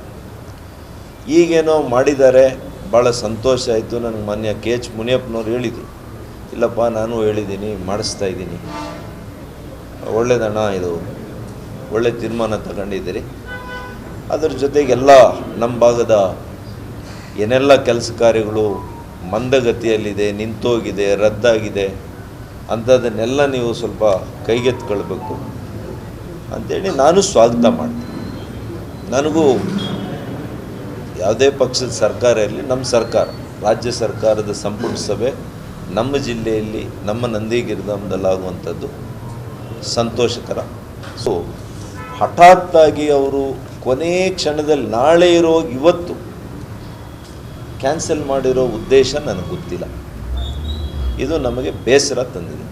ಈಗೇನೋ ಮಾಡಿದ್ದಾರೆ, ಭಾಳ ಸಂತೋಷ ಆಯಿತು. ನನಗೆ ಮೊನ್ನೆ KH ಮುನಿಯಪ್ಪನವ್ರು ಹೇಳಿದರು, ಇಲ್ಲಪ್ಪ ನಾನು ಹೇಳಿದ್ದೀನಿ, ಮಾಡಿಸ್ತಾ ಇದ್ದೀನಿ, ಒಳ್ಳೆಯದಣ್ಣ, ಇದು ಒಳ್ಳೆ ತೀರ್ಮಾನ ತಗೊಂಡಿದ್ದೀರಿ. ಅದರ ಜೊತೆಗೆಲ್ಲ ನಮ್ಮ ಭಾಗದ ಏನೆಲ್ಲ ಕೆಲಸ ಕಾರ್ಯಗಳು ಮಂದಗತಿಯಲ್ಲಿದೆ, ನಿಂತೋಗಿದೆ, ರದ್ದಾಗಿದೆ ಅಂಥದ್ದನ್ನೆಲ್ಲ ನೀವು ಸ್ವಲ್ಪ ಕೈಗೆತ್ಕೊಳ್ಬೇಕು ಅಂಥೇಳಿ ನಾನು ಸ್ವಾಗತ ಮಾಡ್ತೀನಿ. ನನಗೂ ಯಾವುದೇ ಪಕ್ಷದ ಸರ್ಕಾರ ಇರಲಿ, ನಮ್ಮ ಸರ್ಕಾರ, ರಾಜ್ಯ ಸರ್ಕಾರದ ಸಂಪುಟ ಸಭೆ ನಮ್ಮ ಜಿಲ್ಲೆಯಲ್ಲಿ, ನಮ್ಮ ನಂದಿಗಿರಿಧಾಮದಲ್ಲಾಗುವಂಥದ್ದು ಸಂತೋಷಕರ. ಸೊ ಹಠಾತ್ತಾಗಿ ಅವರು ಕೊನೆ ಕ್ಷಣದಲ್ಲಿ ನಾಳೆ ಇರೋ ಇವತ್ತು ಕ್ಯಾನ್ಸಲ್ ಮಾಡಿರೋ ಉದ್ದೇಶ ನನಗೆ ಗೊತ್ತಿಲ್ಲ. ಇದು ನಮಗೆ ಬೇಸರ ತಂದಿದೆ.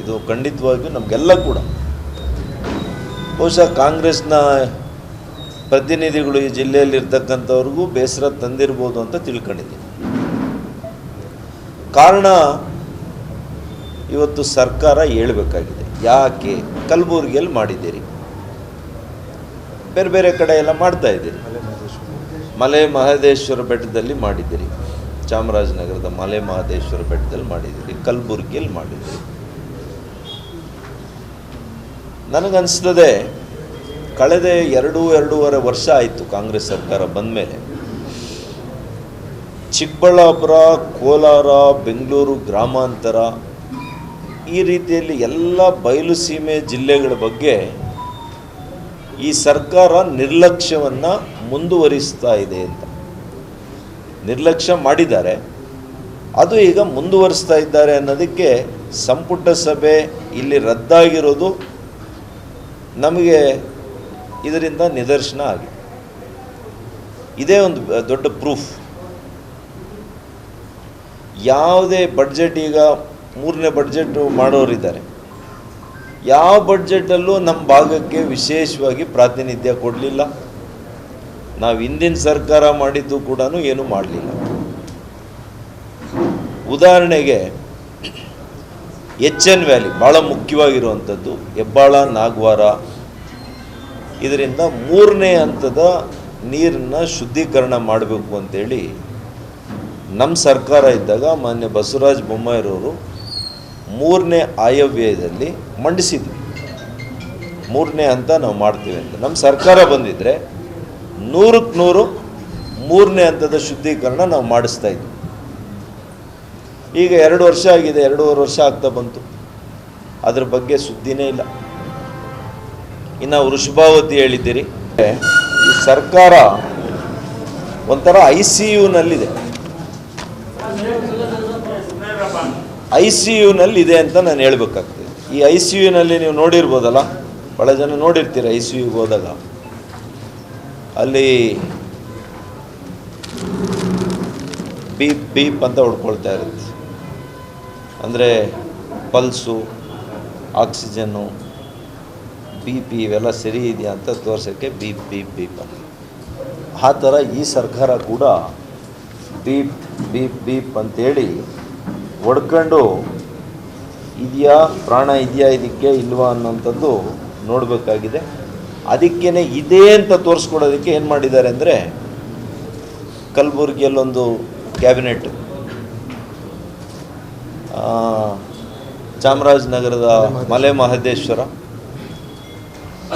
ಇದು ಖಂಡಿತವಾಗಿಯೂ ನಮಗೆಲ್ಲ ಕೂಡ, ಬಹುಶಃ ಕಾಂಗ್ರೆಸ್ನ ಪ್ರತಿನಿಧಿಗಳು ಈ ಜಿಲ್ಲೆಯಲ್ಲಿರ್ತಕ್ಕಂಥವ್ರಿಗೂ ಬೇಸರ ತಂದಿರ್ಬೋದು ಅಂತ ತಿಳ್ಕೊಂಡಿದ್ದೀನಿ. ಕಾರಣ ಇವತ್ತು ಸರ್ಕಾರ ಹೇಳಬೇಕಾಗಿದೆ, ಯಾಕೆ ಕಲಬುರಗಿಯಲ್ಲಿ ಮಾಡಿದ್ದೀರಿ, ಬೇರೆ ಬೇರೆ ಕಡೆ ಎಲ್ಲ ಮಾಡ್ತಾ ಇದ್ದೀರಿ, ಮಲೆ ಮಹದೇಶ್ವರ ಬೆಟ್ಟದಲ್ಲಿ ಮಾಡಿದ್ದೀರಿ, ಚಾಮರಾಜನಗರದ ಮಲೆ ಮಹದೇಶ್ವರ ಬೆಟ್ಟದಲ್ಲಿ ಮಾಡಿದ್ದೀರಿ, ಕಲಬುರಗಿಯಲ್ಲಿ ಮಾಡಿದ್ದೀರಿ. ನನಗನ್ನಿಸ್ತದೆ ಕಳೆದ 2-2.5 ವರ್ಷ ಆಯಿತು ಕಾಂಗ್ರೆಸ್ ಸರ್ಕಾರ ಬಂದ ಮೇಲೆ ಚಿಕ್ಕಬಳ್ಳಾಪುರ, ಕೋಲಾರ, ಬೆಂಗಳೂರು ಗ್ರಾಮಾಂತರ ಈ ರೀತಿಯಲ್ಲಿ ಎಲ್ಲ ಬಯಲು ಸೀಮೆ ಜಿಲ್ಲೆಗಳ ಬಗ್ಗೆ ಈ ಸರ್ಕಾರ ನಿರ್ಲಕ್ಷ್ಯವನ್ನು ಮುಂದುವರಿಸ್ತಾ ಇದೆ ಅಂತ. ನಿರ್ಲಕ್ಷ್ಯ ಮಾಡಿದ್ದಾರೆ, ಅದು ಈಗ ಮುಂದುವರಿಸ್ತಾ ಇದ್ದಾರೆ ಅನ್ನೋದಕ್ಕೆ ಸಂಪುಟ ಸಭೆ ಇಲ್ಲಿ ರದ್ದಾಗಿರೋದು ನಮಗೆ ಇದರಿಂದ ನಿದರ್ಶನ ಆಗಿದೆ. ಇದೇ ಒಂದು ದೊಡ್ಡ ಪ್ರೂಫ್. ಯಾವುದೇ ಬಡ್ಜೆಟ್, ಈಗ 3ನೇ ಬಡ್ಜೆಟ್ ಮಾಡೋರಿದ್ದಾರೆ, ಯಾವ ಬಡ್ಜೆಟಲ್ಲೂ ನಮ್ಮ ಭಾಗಕ್ಕೆ ವಿಶೇಷವಾಗಿ ಪ್ರಾತಿನಿಧ್ಯ ಕೊಡಲಿಲ್ಲ. ನಾವು ಹಿಂದಿನ ಸರ್ಕಾರ ಮಾಡಿದ್ದು ಕೂಡ ಏನೂ ಮಾಡಲಿಲ್ಲ. ಉದಾಹರಣೆಗೆ HN ವ್ಯಾಲಿ ಭಾಳ ಮುಖ್ಯವಾಗಿರುವಂಥದ್ದು, ಹೆಬ್ಬಾಳ, ನಾಗವಾರ, ಇದರಿಂದ 3ನೇ ಹಂತದ ನೀರನ್ನು ಶುದ್ಧೀಕರಣ ಮಾಡಬೇಕು ಅಂತೇಳಿ ನಮ್ಮ ಸರ್ಕಾರ ಇದ್ದಾಗ ಮಾನ್ಯ ಬಸವರಾಜ ಬೊಮ್ಮಾಯಿರವರು 3ನೇ ಆಯವ್ಯಯದಲ್ಲಿ ಮಂಡಿಸಿದ್ವಿ, 3ನೇ ಹಂತ ನಾವು ಮಾಡ್ತೀವಿ ಅಂತ. ನಮ್ಮ ಸರ್ಕಾರ ಬಂದಿದ್ದರೆ 100ಕ್ಕೆ 100 3ನೇ ಹಂತದ ಶುದ್ಧೀಕರಣ ನಾವು ಮಾಡಿಸ್ತಾ ಇದ್ವಿ. ಈಗ 2 ವರ್ಷ ಆಗಿದೆ, 2.5 ವರ್ಷ ಆಗ್ತಾ ಬಂತು, ಅದ್ರ ಬಗ್ಗೆ ಸುದ್ದಿನೇ ಇಲ್ಲ. ಇನ್ನು ವೃಷಭಾವತಿ ಹೇಳಿದ್ದೀರಿ, ಈ ಸರ್ಕಾರ ಒಂಥರ ICUನಲ್ಲಿದೆ, ICUನಲ್ಲಿದೆ ಅಂತ ನಾನು ಹೇಳ್ಬೇಕಾಗ್ತದೆ. ಈ ICUನಲ್ಲಿ ನೀವು ನೋಡಿರ್ಬೋದಲ್ಲ, ಭಾಳ ಜನ ನೋಡಿರ್ತೀರ, ICUಗೆ ಹೋದಾಗ ಅಲ್ಲಿ ಬೀಪ್ ಬೀಪ್ ಅಂತ ಹೊಡ್ಕೊಳ್ತಾ ಇರುತ್ತೆ. ಅಂದರೆ ಪಲ್ಸು, ಆಕ್ಸಿಜನ್ನು, BP ಇವೆಲ್ಲ ಸರಿ ಇದೆಯಾ ಅಂತ ತೋರ್ಸೋಕ್ಕೆ ಬೀಪ್ ಬೀಪ್ ಬೀಪ್ ಅಂತ. ಆ ಥರ ಈ ಸರ್ಕಾರ ಕೂಡ ಬೀಪ್ ಬೀಪ್ ಬೀಪ್ ಅಂತೇಳಿ ಹೊಡ್ಕೊಂಡು ಇದೆಯಾ, ಪ್ರಾಣ ಇದೆಯಾ ಇದಕ್ಕೆ ಇಲ್ವಾ ಅನ್ನೋಂಥದ್ದು ನೋಡಬೇಕಾಗಿದೆ. ಅದಕ್ಕೇ ಇದೆ ಅಂತ ತೋರಿಸ್ಕೊಡೋದಕ್ಕೆ ಏನು ಮಾಡಿದ್ದಾರೆ ಅಂದರೆ, ಕಲಬುರಗಿಯಲ್ಲೊಂದು ಕ್ಯಾಬಿನೆಟ್, ಚಾಮರಾಜನಗರದ ಮಲೆ ಮಹದೇಶ್ವರ,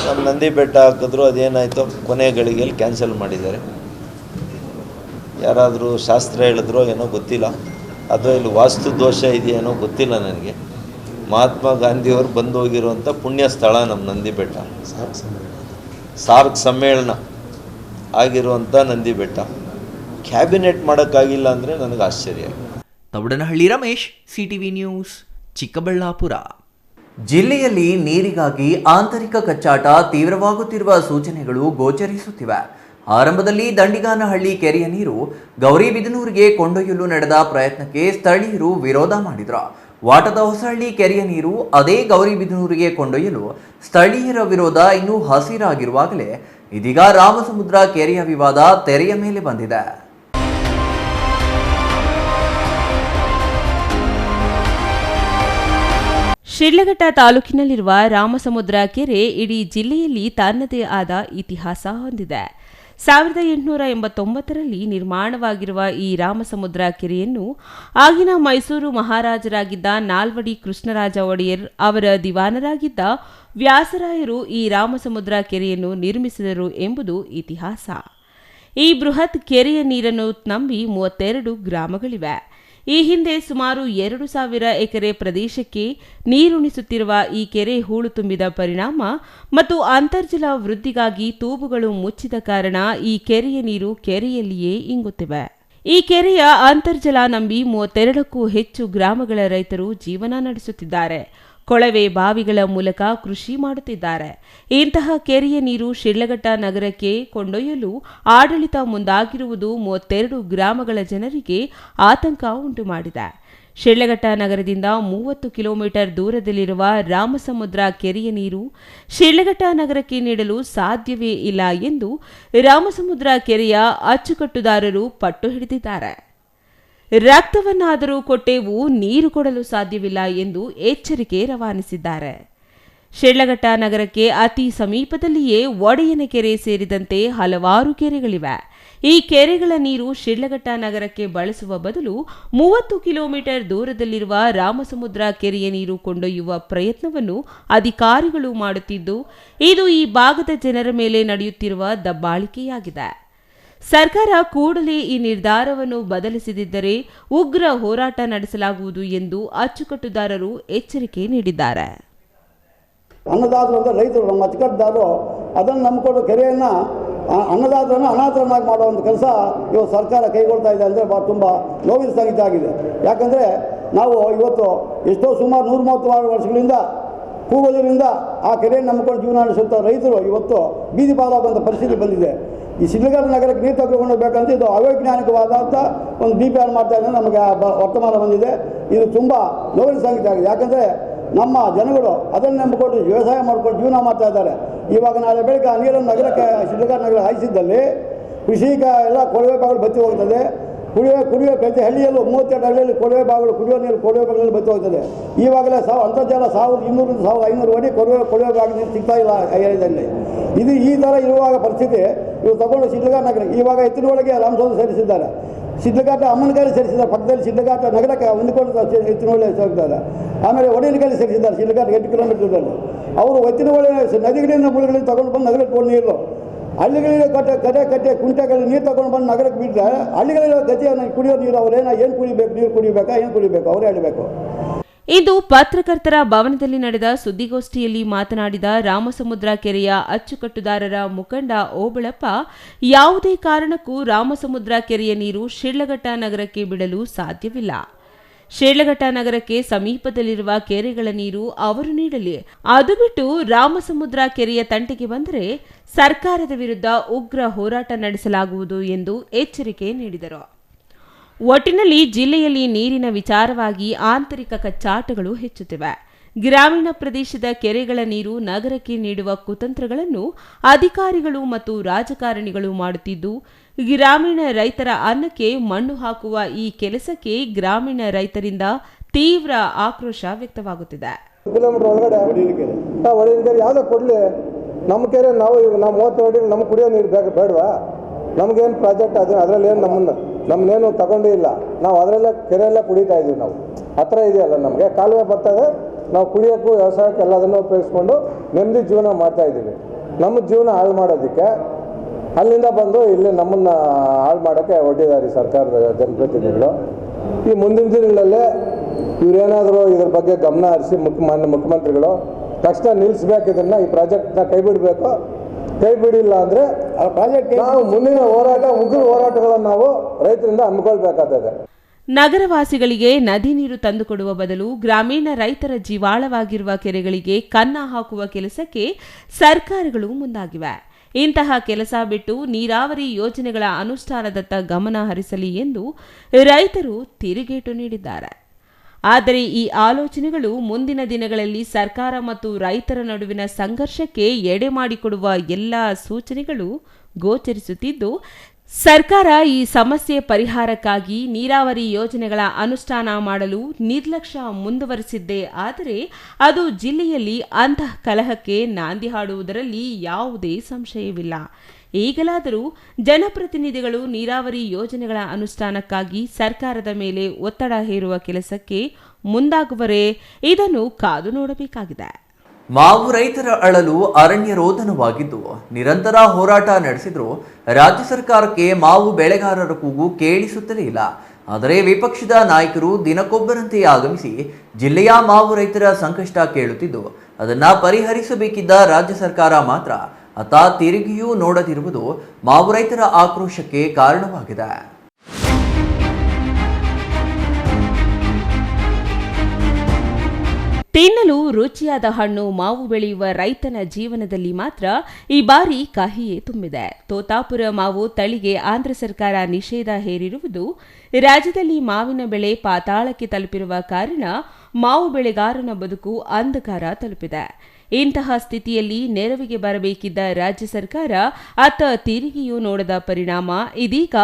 ನಮ್ಮ ನಂದಿ ಬೆಟ್ಟ ಹಾಕಿದ್ರು, ಅದೇನಾಯಿತು ಕೊನೆ ಗಳಿಗೆಯಲ್ಲಿ ಕ್ಯಾನ್ಸಲ್ ಮಾಡಿದ್ದಾರೆ. ಯಾರಾದರೂ ಶಾಸ್ತ್ರ ಹೇಳಿದ್ರೋ ಏನೋ ಗೊತ್ತಿಲ್ಲ, ಅಥವಾ ಇಲ್ಲಿ ವಾಸ್ತು ದೋಷ ಇದೆಯೇನೋ ಗೊತ್ತಿಲ್ಲ ನನಗೆ. ಮಹಾತ್ಮ ಗಾಂಧಿಯವರು ಬಂದು ಹೋಗಿರುವಂಥ ಪುಣ್ಯ ಸ್ಥಳ ನಮ್ಮ ನಂದಿ ಬೆಟ್ಟ, ಸಾರ್ಕ್ ಸಮ್ಮೇಳನ ಆಗಿರುವಂಥ ನಂದಿ ಬೆಟ್ಟ ಕ್ಯಾಬಿನೆಟ್ ಮಾಡೋಕ್ಕಾಗಿಲ್ಲ ಅಂದರೆ ನನಗೆ ಆಶ್ಚರ್ಯ. ತವಡನಹಳ್ಳಿ ರಮೇಶ್, CTV ನ್ಯೂಸ್, ಚಿಕ್ಕಬಳ್ಳಾಪುರ. ಜಿಲ್ಲೆಯಲ್ಲಿ ನೀರಿಗಾಗಿ ಆಂತರಿಕ ಕಚ್ಚಾಟ ತೀವ್ರವಾಗುತ್ತಿರುವ ಸೂಚನೆಗಳು ಗೋಚರಿಸುತ್ತಿವೆ. ಆರಂಭದಲ್ಲಿ ದಂಡಿಗಾನಹಳ್ಳಿ ಕೆರೆಯ ನೀರು ಗೌರಿಬಿದನೂರಿಗೆ ಕೊಂಡೊಯ್ಯಲು ನಡೆದ ಪ್ರಯತ್ನಕ್ಕೆ ಸ್ಥಳೀಯರು ವಿರೋಧ ಮಾಡಿದರು. ವಾಟದ ಹೊಸಹಳ್ಳಿ ಕೆರೆಯ ನೀರು ಅದೇ ಗೌರಿಬಿದನೂರಿಗೆ ಕೊಂಡೊಯ್ಯಲು ಸ್ಥಳೀಯರ ವಿರೋಧ ಇನ್ನೂ ಹಸಿರಾಗಿರುವಾಗಲೇ ಇದೀಗ ರಾಮಸಮುದ್ರ ಕೆರೆಯ ವಿವಾದ ತೆರೆಯ ಮೇಲೆ ಬಂದಿದೆ. ಶಿಡ್ಲಘಟ್ಟ ತಾಲೂಕಿನಲ್ಲಿರುವ ರಾಮಸಮುದ್ರ ಕೆರೆ ಇಡೀ ಜಿಲ್ಲೆಯಲ್ಲಿ ತನ್ನದೇ ಆದ ಇತಿಹಾಸ ಹೊಂದಿದೆ. 1889ರಲ್ಲಿ ನಿರ್ಮಾಣವಾಗಿರುವ ಈ ರಾಮಸಮುದ್ರ ಕೆರೆಯನ್ನು ಆಗಿನ ಮೈಸೂರು ಮಹಾರಾಜರಾಗಿದ್ದ ನಾಲ್ವಡಿ ಕೃಷ್ಣರಾಜ ಒಡೆಯರ್ ಅವರ ದಿವಾನರಾಗಿದ್ದ ವ್ಯಾಸರಾಯರು ಈ ರಾಮಸಮುದ್ರ ಕೆರೆಯನ್ನು ನಿರ್ಮಿಸಿದರು ಎಂಬುದು ಇತಿಹಾಸ. ಈ ಬೃಹತ್ ಕೆರೆಯ ನೀರನ್ನು ನಂಬಿ 32 ಗ್ರಾಮಗಳಿವೆ. ಈ ಹಿಂದೆ ಸುಮಾರು 2,000 ಎಕರೆ ಪ್ರದೇಶಕ್ಕೆ ನೀರುಣಿಸುತ್ತಿರುವ ಈ ಕೆರೆ ಹೂಳು ತುಂಬಿದ ಪರಿಣಾಮ ಮತ್ತು ಅಂತರ್ಜಲ ವೃದ್ಧಿಗಾಗಿ ತೂಬುಗಳು ಮುಚ್ಚಿದ ಕಾರಣ ಈ ಕೆರೆಯ ನೀರು ಕೆರೆಯಲ್ಲಿಯೇ ಇಂಗುತ್ತಿವೆ. ಈ ಕೆರೆಯ ಅಂತರ್ಜಲ ನಂಬಿ 32ಕ್ಕೂ ಹೆಚ್ಚು ಗ್ರಾಮಗಳ ರೈತರು ಜೀವನ ನಡೆಸುತ್ತಿದ್ದಾರೆ. ಕೊಳವೆ ಬಾವಿಗಳ ಮೂಲಕ ಕೃಷಿ ಮಾಡುತ್ತಿದ್ದಾರೆ. ಇಂತಹ ಕೆರೆಯ ನೀರು ಶಿಡ್ಲಘಟ್ಟ ನಗರಕ್ಕೆ ಕೊಂಡೊಯ್ಯಲು ಆಡಳಿತ ಮುಂದಾಗಿರುವುದು 32 ಗ್ರಾಮಗಳ ಜನರಿಗೆ ಆತಂಕ ಉಂಟುಮಾಡಿದೆ. ಶಿಡ್ಲಘಟ್ಟ ನಗರದಿಂದ 30 ಕಿಲೋಮೀಟರ್ ದೂರದಲ್ಲಿರುವ ರಾಮಸಮುದ್ರ ಕೆರೆಯ ನೀರು ಶಿಡ್ಲಘಟ್ಟ ನಗರಕ್ಕೆ ನೀಡಲು ಸಾಧ್ಯವೇ ಇಲ್ಲ ಎಂದು ರಾಮಸಮುದ್ರ ಕೆರೆಯ ಅಚ್ಚುಕಟ್ಟುದಾರರು ಪಟ್ಟು ಹಿಡಿದಿದ್ದಾರೆ. ರಕ್ತವನ್ನಾದರೂ ಕೊಟ್ಟೆವು, ನೀರು ಕೊಡಲು ಸಾಧ್ಯವಿಲ್ಲ ಎಂದು ಎಚ್ಚರಿಕೆ ರವಾನಿಸಿದ್ದಾರೆ. ಶಿಡ್ಲಘಟ್ಟ ನಗರಕ್ಕೆ ಅತಿ ಸಮೀಪದಲ್ಲಿಯೇ ಒಡೆಯನ ಕೆರೆ ಸೇರಿದಂತೆ ಹಲವಾರು ಕೆರೆಗಳಿವೆ. ಈ ಕೆರೆಗಳ ನೀರು ಶಿಡ್ಲಘಟ್ಟ ನಗರಕ್ಕೆ ಬಳಸುವ ಬದಲು 30 ಕಿಲೋಮೀಟರ್ ದೂರದಲ್ಲಿರುವ ರಾಮಸಮುದ್ರ ಕೆರೆಯ ನೀರು ಕೊಂಡೊಯ್ಯುವ ಪ್ರಯತ್ನವನ್ನು ಅಧಿಕಾರಿಗಳು ಮಾಡುತ್ತಿದ್ದು, ಇದು ಈ ಭಾಗದ ಜನರ ಮೇಲೆ ನಡೆಯುತ್ತಿರುವ ದಬ್ಬಾಳಿಕೆಯಾಗಿದೆ. ಸರ್ಕಾರ ಕೂಡಲೇ ಈ ನಿರ್ಧಾರವನ್ನು ಬದಲಿಸದಿದ್ದರೆ ಉಗ್ರ ಹೋರಾಟ ನಡೆಸಲಾಗುವುದು ಎಂದು ಅಚ್ಚುಕಟ್ಟುದಾರರು ಎಚ್ಚರಿಕೆ ನೀಡಿದ್ದಾರೆ. ಅನ್ನದಾತರು ಅಂದರೆ ರೈತರು, ನಮ್ಮ ಅಚ್ಚುಕಟ್ಟುದಾರರು ಅದನ್ನು ನಂಬಿಕೊಂಡು ಕೆರೆಯನ್ನು ಅನ್ನದಾತರನ್ನು ಅನಾಥರನ್ನಾಗಿ ಮಾಡೋ ಒಂದು ಕೆಲಸ ಇವತ್ತು ಸರ್ಕಾರ ಕೈಗೊಳ್ತಾ ಇದೆ ಅಂದರೆ ತುಂಬ ನೋವಿನ ಸಂಗತಿ ಆಗಿದೆ. ಯಾಕಂದರೆ ನಾವು ಇವತ್ತು ಎಷ್ಟೋ ಸುಮಾರು 136 ವರ್ಷಗಳಿಂದ ಕೂಗೋದ್ರಿಂದ ಆ ಕೆರೆಯನ್ನು ನಂಬಿಕೊಂಡು ಜೀವನ ನಡೆಸುತ್ತ ರೈತರು ಇವತ್ತು ಬೀದಿ ಪಾಲಾಗುವಂಥ ಪರಿಸ್ಥಿತಿ ಬಂದಿದೆ. ಈ ಶಿಡ್ಲಘಟ್ಟ ನಗರಕ್ಕೆ ನೀರು ತಗೊಂಡು ಬೇಕಂತ ಇದು ಅವೈಜ್ಞಾನಿಕವಾದಂಥ ಒಂದು DPR ಮಾಡ್ತಾ ಇದ್ದಾರೆ. ನಮಗೆ ವರ್ತಮಾನ ಬಂದಿದೆ. ಇದು ತುಂಬ ನೋವಿನ ಸಂಗತಿ ಆಗಿದೆ. ಯಾಕಂದರೆ ನಮ್ಮ ಜನಗಳು ಅದನ್ನು ನಂಬಿಕೊಂಡು ವ್ಯವಸಾಯ ಮಾಡ್ಕೊಂಡು ಜೀವನ ಮಾಡ್ತಾ ಇದ್ದಾರೆ. ಇವಾಗ ನಾಳೆ ಬೆಳಗ್ಗೆ ಆ ನೀರನ್ನು ನಗರಕ್ಕೆ ಶಿಡ್ಲಘಟ್ಟ ನಗರ ಹಾಯಿಸಿದ್ದಲ್ಲಿ ಕೃಷಿಕ ಎಲ್ಲ ಕೊಳವೆ ಬಾಗಿಲು ಬತ್ತಿ ಹೋಗ್ತದೆ. ಕುಡಿಯುವ ಪ್ರತಿ ಹಳ್ಳಿಯಲ್ಲೂ 32 ಹಳ್ಳಿಯಲ್ಲಿ ಕೊಳವೆ ಬಾಗಿಲು ಕುಡಿಯುವ ನೀರು ಕೊಳವೆ ಬಾಗಿಲಲ್ಲಿ ಬತ್ತಿ ಹೋಗ್ತದೆ. ಈವಾಗಲೇ ಅಂತರ್ಜಲ 1200 1500 ಅಡಿ ಕೊಳವೆ ಬಾಗಿಲು ನೀರು ಸಿಗ್ತಾ ಇಲ್ಲ ಏರಿಯಾದಲ್ಲಿ. ಇದು ಈ ಥರ ಇರುವಾಗ ಪರಿಸ್ಥಿತಿ ಇವರು ತಗೊಂಡು ಶಿಡ್ಲಘಟ್ಟ ನಗರ ಇವಾಗ ಎತ್ತಿನೊಳಗೆ ರಾಮಸಮುದ್ರ ಸೇರಿಸಿದ್ದಾರೆ. ಶಿಡ್ಲಘಟ್ಟ ಅಮ್ಮನಗಾರಿ ಸೇರಿಸಿದ್ದಾರೆ. ಪಕ್ಕದಲ್ಲಿ ಶಿಡ್ಲಘಟ್ಟ ನಗರಕ್ಕೆ ಹೊಂದಿಕೊಂಡು ಎತ್ತಿನೊಳ್ಳೆ ಸೇರಿದ್ದಾರೆ. ಆಮೇಲೆ ಒಡೆಯನಗಾರಿ ಸೇರಿಸಿದ್ದಾರೆ. ಶಿಡ್ಲಘಟ್ಟ 8 ಕಿಲೋಮೀಟರ್ದಲ್ಲಿ ಅವರು ಎತ್ತಿನೊಳ್ಳೆ ನದಿಗಳಿಂದ ಮುಳುಗಳಿಂದ ತಗೊಂಡು ಬಂದು ನಗರಕ್ಕೆ ಕೊಡು ನೀರು. ಹಳ್ಳಿಗಳಿಗೆ ಕಟ್ಟೆ ಕುಂಟೆಗಳಲ್ಲಿ ನೀರು ತಗೊಂಡು ಬಂದು ನಗರಕ್ಕೆ ಬಿಟ್ಟರೆ ಹಳ್ಳಿಗಳಿರೋ ಗತಿ ಕುಡಿಯೋ ನೀರು ಅವರೇನ ಏನು ಕುಡಿಬೇಕು, ನೀರು ಕುಡಿಬೇಕಾ ಏನು ಕುಡಿಬೇಕು ಅವರೇ ಹೇಳಬೇಕು. ಇಂದು ಪತ್ರಕರ್ತರ ಭವನದಲ್ಲಿ ನಡೆದ ಸುದ್ದಿಗೋಷ್ಠಿಯಲ್ಲಿ ಮಾತನಾಡಿದ ರಾಮಸಮುದ್ರ ಕೆರೆಯ ಅಚ್ಚುಕಟ್ಟುದಾರರ ಮುಖಂಡ ಓಬಳಪ್ಪ, ಯಾವುದೇ ಕಾರಣಕ್ಕೂ ರಾಮಸಮುದ್ರ ಕೆರೆಯ ನೀರು ಶಿಡ್ಲಘಟ್ಟ ನಗರಕ್ಕೆ ಬಿಡಲು ಸಾಧ್ಯವಿಲ್ಲ. ಶಿಡ್ಲಘಟ್ಟ ನಗರಕ್ಕೆ ಸಮೀಪದಲ್ಲಿರುವ ಕೆರೆಗಳ ನೀರು ಅವರು ನೀಡಲಿ. ಅದು ಬಿಟ್ಟು ರಾಮಸಮುದ್ರ ಕೆರೆಯ ತಂಟೆಗೆ ಬಂದರೆ ಸರ್ಕಾರದ ವಿರುದ್ಧ ಉಗ್ರ ಹೋರಾಟ ನಡೆಸಲಾಗುವುದು ಎಂದು ಎಚ್ಚರಿಕೆ ನೀಡಿದರು. ಒಟ್ಟಿನಲ್ಲಿ ಜಿಲ್ಲೆಯಲ್ಲಿ ನೀರಿನ ವಿಚಾರವಾಗಿ ಆಂತರಿಕ ಕಚ್ಚಾಟಗಳು ಹೆಚ್ಚುತ್ತಿವೆ. ಗ್ರಾಮೀಣ ಪ್ರದೇಶದ ಕೆರೆಗಳ ನೀರು ನಗರಕ್ಕೆ ನೀಡುವ ಕುತಂತ್ರಗಳನ್ನು ಅಧಿಕಾರಿಗಳು ಮತ್ತು ರಾಜಕಾರಣಿಗಳು ಮಾಡುತ್ತಿದ್ದು, ಗ್ರಾಮೀಣ ರೈತರ ಅನ್ನಕ್ಕೆ ಮಣ್ಣು ಹಾಕುವ ಈ ಕೆಲಸಕ್ಕೆ ಗ್ರಾಮೀಣ ರೈತರಿಂದ ತೀವ್ರ ಆಕ್ರೋಶ ವ್ಯಕ್ತವಾಗುತ್ತಿದೆ. ಕಿಲೋಮೀಟರ್ ಒಳಗಡೆ ಒಡೆಯನಕೆರೆ ಯಾವುದೋ ಕೊಡಲಿ, ನಮ್ಮ ಕೆರೆ ನಾವು 30 ಅಡಿ ನಮ್ಗೆ ಕುಡಿಯೋ ನೀರು ಬೇಡವಾ? ನಮಗೇನು ಪ್ರಾಜೆಕ್ಟ್ ಅದರಲ್ಲಿ ಏನು ನಮ್ಮನ್ನೇನು ತಗೊಂಡೇ ಇಲ್ಲ. ನಾವು ಅದರಲ್ಲೇ ಕೆರೆಯೆಲ್ಲ ಕುಡಿತಾ ಇದ್ದೀವಿ. ನಾವು ಹತ್ರ ಇದೆಯಲ್ಲ, ನಮಗೆ ಕಾಲುವೆ ಬರ್ತದೆ. ನಾವು ಕುಡಿಯೋಕ್ಕೂ ವ್ಯವಸಾಯಕ್ಕೆ ಎಲ್ಲದನ್ನು ಉಪಯೋಗಿಸ್ಕೊಂಡು ನೆಮ್ಮದಿ ಜೀವನ ಮಾಡ್ತಾ ಇದ್ದೀವಿ. ನಮ್ಮ ಜೀವನ ಹಾಳು ಮಾಡೋದಕ್ಕೆ ಅಲ್ಲಿಂದ ಬಂದು ಇಲ್ಲಿ ನಮ್ಮನ್ನು ಹಾಳು ಮಾಡೋಕ್ಕೆ ಹೊರಟಿದ್ದಾರೆ ಸರ್ಕಾರದ ಜನಪ್ರತಿನಿಧಿಗಳು. ಈ ಮುಂದಿನ ದಿನಗಳಲ್ಲೇ ಇವರೇನಾದರೂ ಇದ್ರ ಬಗ್ಗೆ ಗಮನ ಹರಿಸಿ ಮುಖ್ಯಮಂತ್ರಿಗಳು ತಕ್ಷಣ ನಿಲ್ಲಿಸ್ಬೇಕು. ಇದನ್ನು ಈ ಪ್ರಾಜೆಕ್ಟ್ನ ಕೈ ಬಿಡಬೇಕು. ಕೈ ಬಿಡಿಲ್ಲ ಅಂದರೆ ಪ್ರಾಜೆಕ್ಟ್ ನಾವು ಮುಂದಿನ ಹೋರಾಟ ಉಗ್ರ ಹೋರಾಟಗಳನ್ನು ನಾವು ರೈತರಿಂದ ಹಮ್ಮಿಕೊಳ್ಬೇಕಾಗ್ತದೆ. ನಗರವಾಸಿಗಳಿಗೆ ನದಿ ನೀರು ತಂದುಕೊಡುವ ಬದಲು ಗ್ರಾಮೀಣ ರೈತರ ಜೀವಾಳವಾಗಿರುವ ಕೆರೆಗಳಿಗೆ ಕನ್ನ ಹಾಕುವ ಕೆಲಸಕ್ಕೆ ಸರ್ಕಾರಗಳು ಮುಂದಾಗಿವೆ. ಇಂತಹ ಕೆಲಸ ಬಿಟ್ಟು ನೀರಾವರಿ ಯೋಜನೆಗಳ ಅನುಷ್ಠಾನದತ್ತ ಗಮನ ಹರಿಸಲಿ ಎಂದು ರೈತರು ತಿರುಗೇಟು ನೀಡಿದ್ದಾರೆ. ಆದರೆ ಈ ಆಲೋಚನೆಗಳು ಮುಂದಿನ ದಿನಗಳಲ್ಲಿ ಸರ್ಕಾರ ಮತ್ತು ರೈತರ ನಡುವಿನ ಸಂಘರ್ಷಕ್ಕೆ ಎಡೆ ಮಾಡಿಕೊಡುವ ಎಲ್ಲ ಸೂಚನೆಗಳು ಗೋಚರಿಸುತ್ತಿದ್ದು, ಸರ್ಕಾರ ಈ ಸಮಸ್ಯೆ ಪರಿಹಾರಕ್ಕಾಗಿ ನೀರಾವರಿ ಯೋಜನೆಗಳ ಅನುಷ್ಠಾನ ಮಾಡಲು ನಿರ್ಲಕ್ಷ್ಯ ಮುಂದುವರೆಸಿದ್ದೇ ಆದರೆ ಅದು ಜಿಲ್ಲೆಯಲ್ಲಿ ಅಂತಃ ಕಲಹಕ್ಕೆ ನಾಂದಿ ಹಾಡುವುದರಲ್ಲಿ ಯಾವುದೇ ಸಂಶಯವಿಲ್ಲ. ಈಗಲಾದರೂ ಜನಪ್ರತಿನಿಧಿಗಳು ನೀರಾವರಿ ಯೋಜನೆಗಳ ಅನುಷ್ಠಾನಕ್ಕಾಗಿ ಸರ್ಕಾರದ ಮೇಲೆ ಒತ್ತಡ ಹೇರುವ ಕೆಲಸಕ್ಕೆ ಮುಂದಾಗುವರೇ? ಇದನ್ನು ಕಾದು ನೋಡಬೇಕಾಗಿದೆ. ಮಾವು ರೈತರ ಅಳಲು ಅರಣ್ಯ ರೋದನವಾಗಿದ್ದು ನಿರಂತರ ಹೋರಾಟ ನಡೆಸಿದ್ರು ರಾಜ್ಯ ಸರ್ಕಾರಕ್ಕೆ ಮಾವು ಬೆಳೆಗಾರರ ಕೂಗು ಕೇಳಿಸುತ್ತಲೇ ಇಲ್ಲ. ಆದರೆ ವಿಪಕ್ಷದ ನಾಯಕರು ದಿನಕ್ಕೊಬ್ಬರಂತೆ ಆಗಮಿಸಿ ಜಿಲ್ಲೆಯ ಮಾವು ರೈತರ ಸಂಕಷ್ಟ ಕೇಳುತ್ತಿದ್ದು ಅದನ್ನ ಪರಿಹರಿಸಬೇಕಿದ್ದ ರಾಜ್ಯ ಸರ್ಕಾರ ಮಾತ್ರ ಅತ್ತ ತಿರುಗಿಯೂ ನೋಡದಿರುವುದು ಮಾವು ರೈತರ ಆಕ್ರೋಶಕ್ಕೆ ಕಾರಣವಾಗಿದೆ. ತಿನ್ನಲು ರುಚಿಯಾದ ಹಣ್ಣು ಮಾವು ಬೆಳೆಯುವ ರೈತನ ಜೀವನದಲ್ಲಿ ಮಾತ್ರ ಈ ಬಾರಿ ಕಹಿಯೇ ತುಂಬಿದೆ. ತೋತಾಪುರ ಮಾವು ತಳಿಗೆ ಆಂಧ್ರ ಸರ್ಕಾರ ನಿಷೇಧ ಹೇರಿರುವುದು ರಾಜ್ಯದಲ್ಲಿ ಮಾವಿನ ಬೆಳೆ ಪಾತಾಳಕ್ಕೆ ತಲುಪಿರುವ ಕಾರಣ ಮಾವು ಬೆಳೆಗಾರನ ಬದುಕು ಅಂಧಕಾರ ತಲುಪಿದೆ. ಇಂತಹ ಸ್ಥಿತಿಯಲ್ಲಿ ನೆರವಿಗೆ ಬರಬೇಕಿದ್ದ ರಾಜ್ಯ ಸರ್ಕಾರ ಅತ್ತ ತಿರುಗಿಯೂ ನೋಡದ ಪರಿಣಾಮ ಇದೀಗ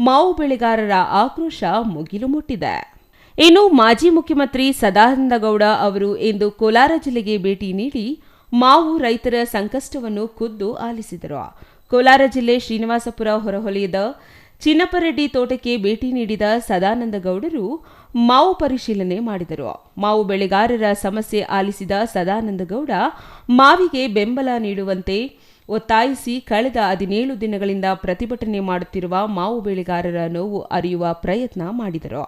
ಮಾವು ಬೆಳೆಗಾರರ ಆಕ್ರೋಶ ಮುಗಿಲು ಮುಟ್ಟಿದೆ. ಇನ್ನು ಮಾಜಿ ಮುಖ್ಯಮಂತ್ರಿ ಸದಾನಂದಗೌಡ ಅವರು ಇಂದು ಕೋಲಾರ ಜಿಲ್ಲೆಗೆ ಭೇಟಿ ನೀಡಿ ಮಾವು ರೈತರ ಸಂಕಷ್ಟವನ್ನು ಖುದ್ದು ಆಲಿಸಿದರು. ಕೋಲಾರ ಜಿಲ್ಲೆ ಶ್ರೀನಿವಾಸಪುರ ಹೊರವಲಯದ ಚಿನ್ನಪ್ಪರೆಡ್ಡಿ ತೋಟಕ್ಕೆ ಭೇಟಿ ನೀಡಿದ ಸದಾನಂದಗೌಡರು ಮಾವು ಪರಿಶೀಲನೆ ಮಾಡಿದರು. ಮಾವು ಬೆಳೆಗಾರರ ಸಮಸ್ಯೆ ಆಲಿಸಿದ ಸದಾನಂದಗೌಡ ಮಾವಿಗೆ ಬೆಂಬಲ ನೀಡುವಂತೆ ಒತ್ತಾಯಿಸಿ ಕಳೆದ 17 ದಿನಗಳಿಂದ ಪ್ರತಿಭಟನೆ ಮಾಡುತ್ತಿರುವ ಮಾವು ಬೆಳೆಗಾರರ ನೋವು ಅರಿಯುವ ಪ್ರಯತ್ನ ಮಾಡಿದರು.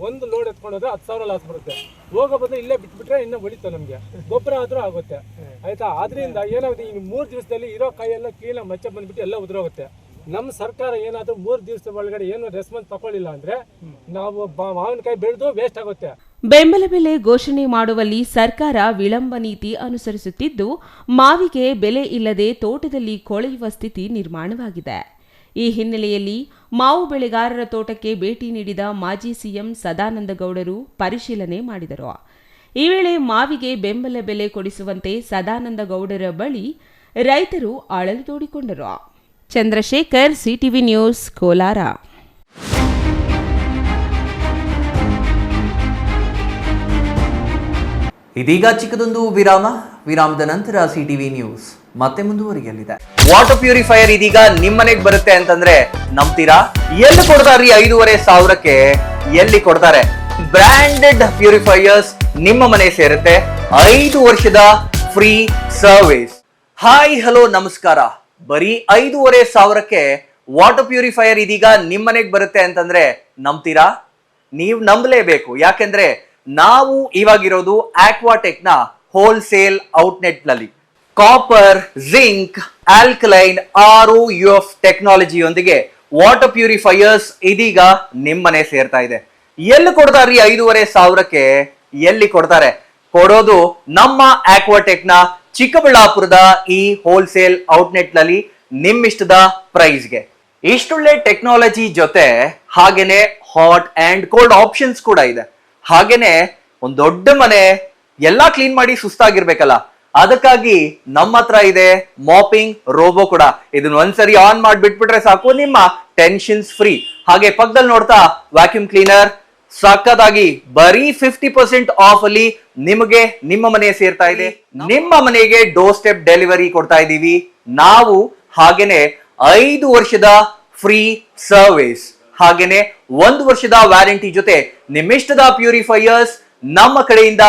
ಒಂದು ಲೋಡ್ ಎತ್ಕೊಂಡ್ರೆ 10,000 ಲಾಸ್ ಬರುತ್ತೆ. ಹೋಗೋ ಬದಲು ಇಲ್ಲೇ ಬಿಟ್ಬಿಟ್ರೆ ಇನ್ನೂ ಉಳಿತು, ನಮಗೆ ಗೊಬ್ಬರ ಆದ್ರೂ ಆಗುತ್ತೆ. ಆಯ್ತಾ? ಆದ್ರಿಂದ ಏನಾಗುತ್ತೆ, ಈ 3 ದಿವಸದಲ್ಲಿ ಇರೋ ಕಾಯೆಲ್ಲ ಕ್ಲೀನಾಗಿ ಮಚ್ಚ ಬಂದ್ಬಿಟ್ಟು ಎಲ್ಲ ಉದುರೋಗುತ್ತೆ. ನಮ್ಮ ಸರ್ಕಾರ ಏನಾದರೂ 3 ದಿವಸದ ಒಳಗಡೆ ಏನು ರೆಸ್ಪಾನ್ಸ್ ತಗೊಳ್ಳಿಲ್ಲ ಅಂದ್ರೆ ನಾವು ಮಾವಿನಕಾಯಿ ಬೆಳೆದು ವೇಸ್ಟ್ ಆಗುತ್ತೆ. ಬೆಂಬಲ ಬೆಲೆ ಘೋಷಣೆ ಮಾಡುವಲ್ಲಿ ಸರ್ಕಾರ ವಿಳಂಬ ನೀತಿ ಅನುಸರಿಸುತ್ತಿದ್ದು ಮಾವಿಗೆ ಬೆಲೆ ಇಲ್ಲದೆ ತೋಟದಲ್ಲಿ ಕೊಳೆಯುವ ಸ್ಥಿತಿ ನಿರ್ಮಾಣವಾಗಿದೆ. ಈ ಹಿನ್ನೆಲೆಯಲ್ಲಿ ಮಾವು ಬೆಳೆಗಾರರ ತೋಟಕ್ಕೆ ಭೇಟಿ ನೀಡಿದ ಮಾಜಿ ಸಿಎಂ ಸದಾನಂದಗೌಡರು ಪರಿಶೀಲನೆ ಮಾಡಿದರು. ಈ ವೇಳೆ ಮಾವಿಗೆ ಬೆಂಬಲ ಬೆಲೆ ಕೊಡಿಸುವಂತೆ ಸದಾನಂದಗೌಡರ ಬಳಿ ರೈತರು ಅಳಲು ತೋಡಿಕೊಂಡರು. Chandrashekar, CTV news, Kolar. ಇದೀಗ ಚಿಕ್ಕದೊಂದು ವಿರಾಮದ ನಂತರ ಸಿಟಿವಿ ನ್ಯೂಸ್ ಮತ್ತೆ ಮುಂದುವರಿಯಲಿದೆ. ವಾಟರ್ ಪ್ಯೂರಿಫೈಯರ್ ಇದೀಗ ನಿಮ್ಮನೆಗೆ ಬರುತ್ತೆ ಅಂತಂದ್ರೆ ನಂಬ್ತೀರಾ? ಎಲ್ಲಿ ಕೊಡ್ತಾರ್ರಿ 5,500ಕ್ಕೆ? ಎಲ್ಲಿ ಕೊಡ್ತಾರೆ? ಬ್ರಾಂಡೆಡ್ ಪ್ಯೂರಿಫೈಯರ್ಸ್ ನಿಮ್ಮ ಮನೆ ಸೇರುತ್ತೆ. 5 ವರ್ಷದ ಫ್ರೀ ಸರ್ವಿಸ್. ಹಾಯ್ ಹಲೋ ನಮಸ್ಕಾರ. ಬರೀ 5,500ಕ್ಕೆ ವಾಟರ್ ಪ್ಯೂರಿಫೈಯರ್ ಇದೀಗ ನಿಮ್ಮನೆಗೆ ಬರುತ್ತೆ ಅಂತಂದ್ರೆ ನಂಬ್ತೀರಾ? ನೀವು ನಂಬಲೇಬೇಕು. ಯಾಕೆಂದ್ರೆ ನಾವು ಇವಾಗಿರೋದು ಆಕ್ವಾಟೆಕ್ ನ ಹೋಲ್ಸೇಲ್ ಔಟ್ಲೆಟ್ ನಲ್ಲಿ ಕಾಪರ್, ಜಿಂಕ್, ಆಲ್ಕಲೈನ್, ROUF ಟೆಕ್ನಾಲಜಿಯೊಂದಿಗೆ ವಾಟರ್ ಪ್ಯೂರಿಫೈಯರ್ಸ್ ಇದೀಗ ನಿಮ್ಮನೆ ಸೇರ್ತಾ ಇದೆ. ಎಲ್ಲಿ ಕೊಡ್ತಾರ್ರಿ 5,500ಕ್ಕೆ? ಎಲ್ಲಿ ಕೊಡ್ತಾರೆ? ಕೊಡೋದು ನಮ್ಮ ಆಕ್ವಾಟೆಕ್ ನ ಚಿಕ್ಕಬಳ್ಳಾಪುರದ ಈ ಹೋಲ್ಸೇಲ್ ಔಟ್ಲೆಟ್ ನಲ್ಲಿ ನಿಮ್ಮಿಷ್ಟದ ಪ್ರೈಸ್ಗೆ. ಇಷ್ಟೊಳ್ಳೆ ಟೆಕ್ನಾಲಜಿ ಜೊತೆ ಹಾಗೇನೆ ಹಾಟ್ ಅಂಡ್ ಕೋಲ್ಡ್ ಆಪ್ಷನ್ಸ್ ಕೂಡ ಇದೆ. ಹಾಗೇನೆ ಒಂದ್ ದೊಡ್ಡ ಮನೆ ಎಲ್ಲಾ ಕ್ಲೀನ್ ಮಾಡಿ ಸುಸ್ತಾಗಿರ್ಬೇಕಲ್ಲ, ಅದಕ್ಕಾಗಿ ನಮ್ಮ ಹತ್ರ ಇದೆ ಮಾಪಿಂಗ್ ರೋಬೋ ಕೂಡ. ಇದನ್ನ ಒಂದ್ಸರಿ ಆನ್ ಮಾಡ್ಬಿಟ್ಬಿಟ್ರೆ ಸಾಕು, ನಿಮ್ಮ ಟೆನ್ಷನ್ಸ್ ಫ್ರೀ. ಹಾಗೆ ಪಕ್ಕದಲ್ಲಿ ನೋಡ್ತಾ ವ್ಯಾಕ್ಯೂಮ್ ಕ್ಲೀನರ್ ಸಕ್ಕತ್ತಾಗಿ ಬರೀ 50% ಆಫ್ ಅಲ್ಲಿ ನಿಮಗೆ ನಿಮ್ಮ ಮನೆ ಸೇರ್ತಾ ಇದೆ. ನಿಮ್ಮ ಮನೆಗೆ ಡೋರ್ ಸ್ಟೆಪ್ ಡೆಲಿವರಿ ಕೊಡ್ತಾ ಇದೀವಿ ನಾವು. ಹಾಗೇನೆ 5 ವರ್ಷದ ಫ್ರೀ ಸರ್ವಿಸ್, ಹಾಗೇನೆ 1 ವರ್ಷದ ವ್ಯಾರಂಟಿ ಜೊತೆ ನಿಮ್ಮಿಷ್ಟದ ಪ್ಯೂರಿಫೈಯರ್ಸ್ ನಮ್ಮ ಕಡೆಯಿಂದ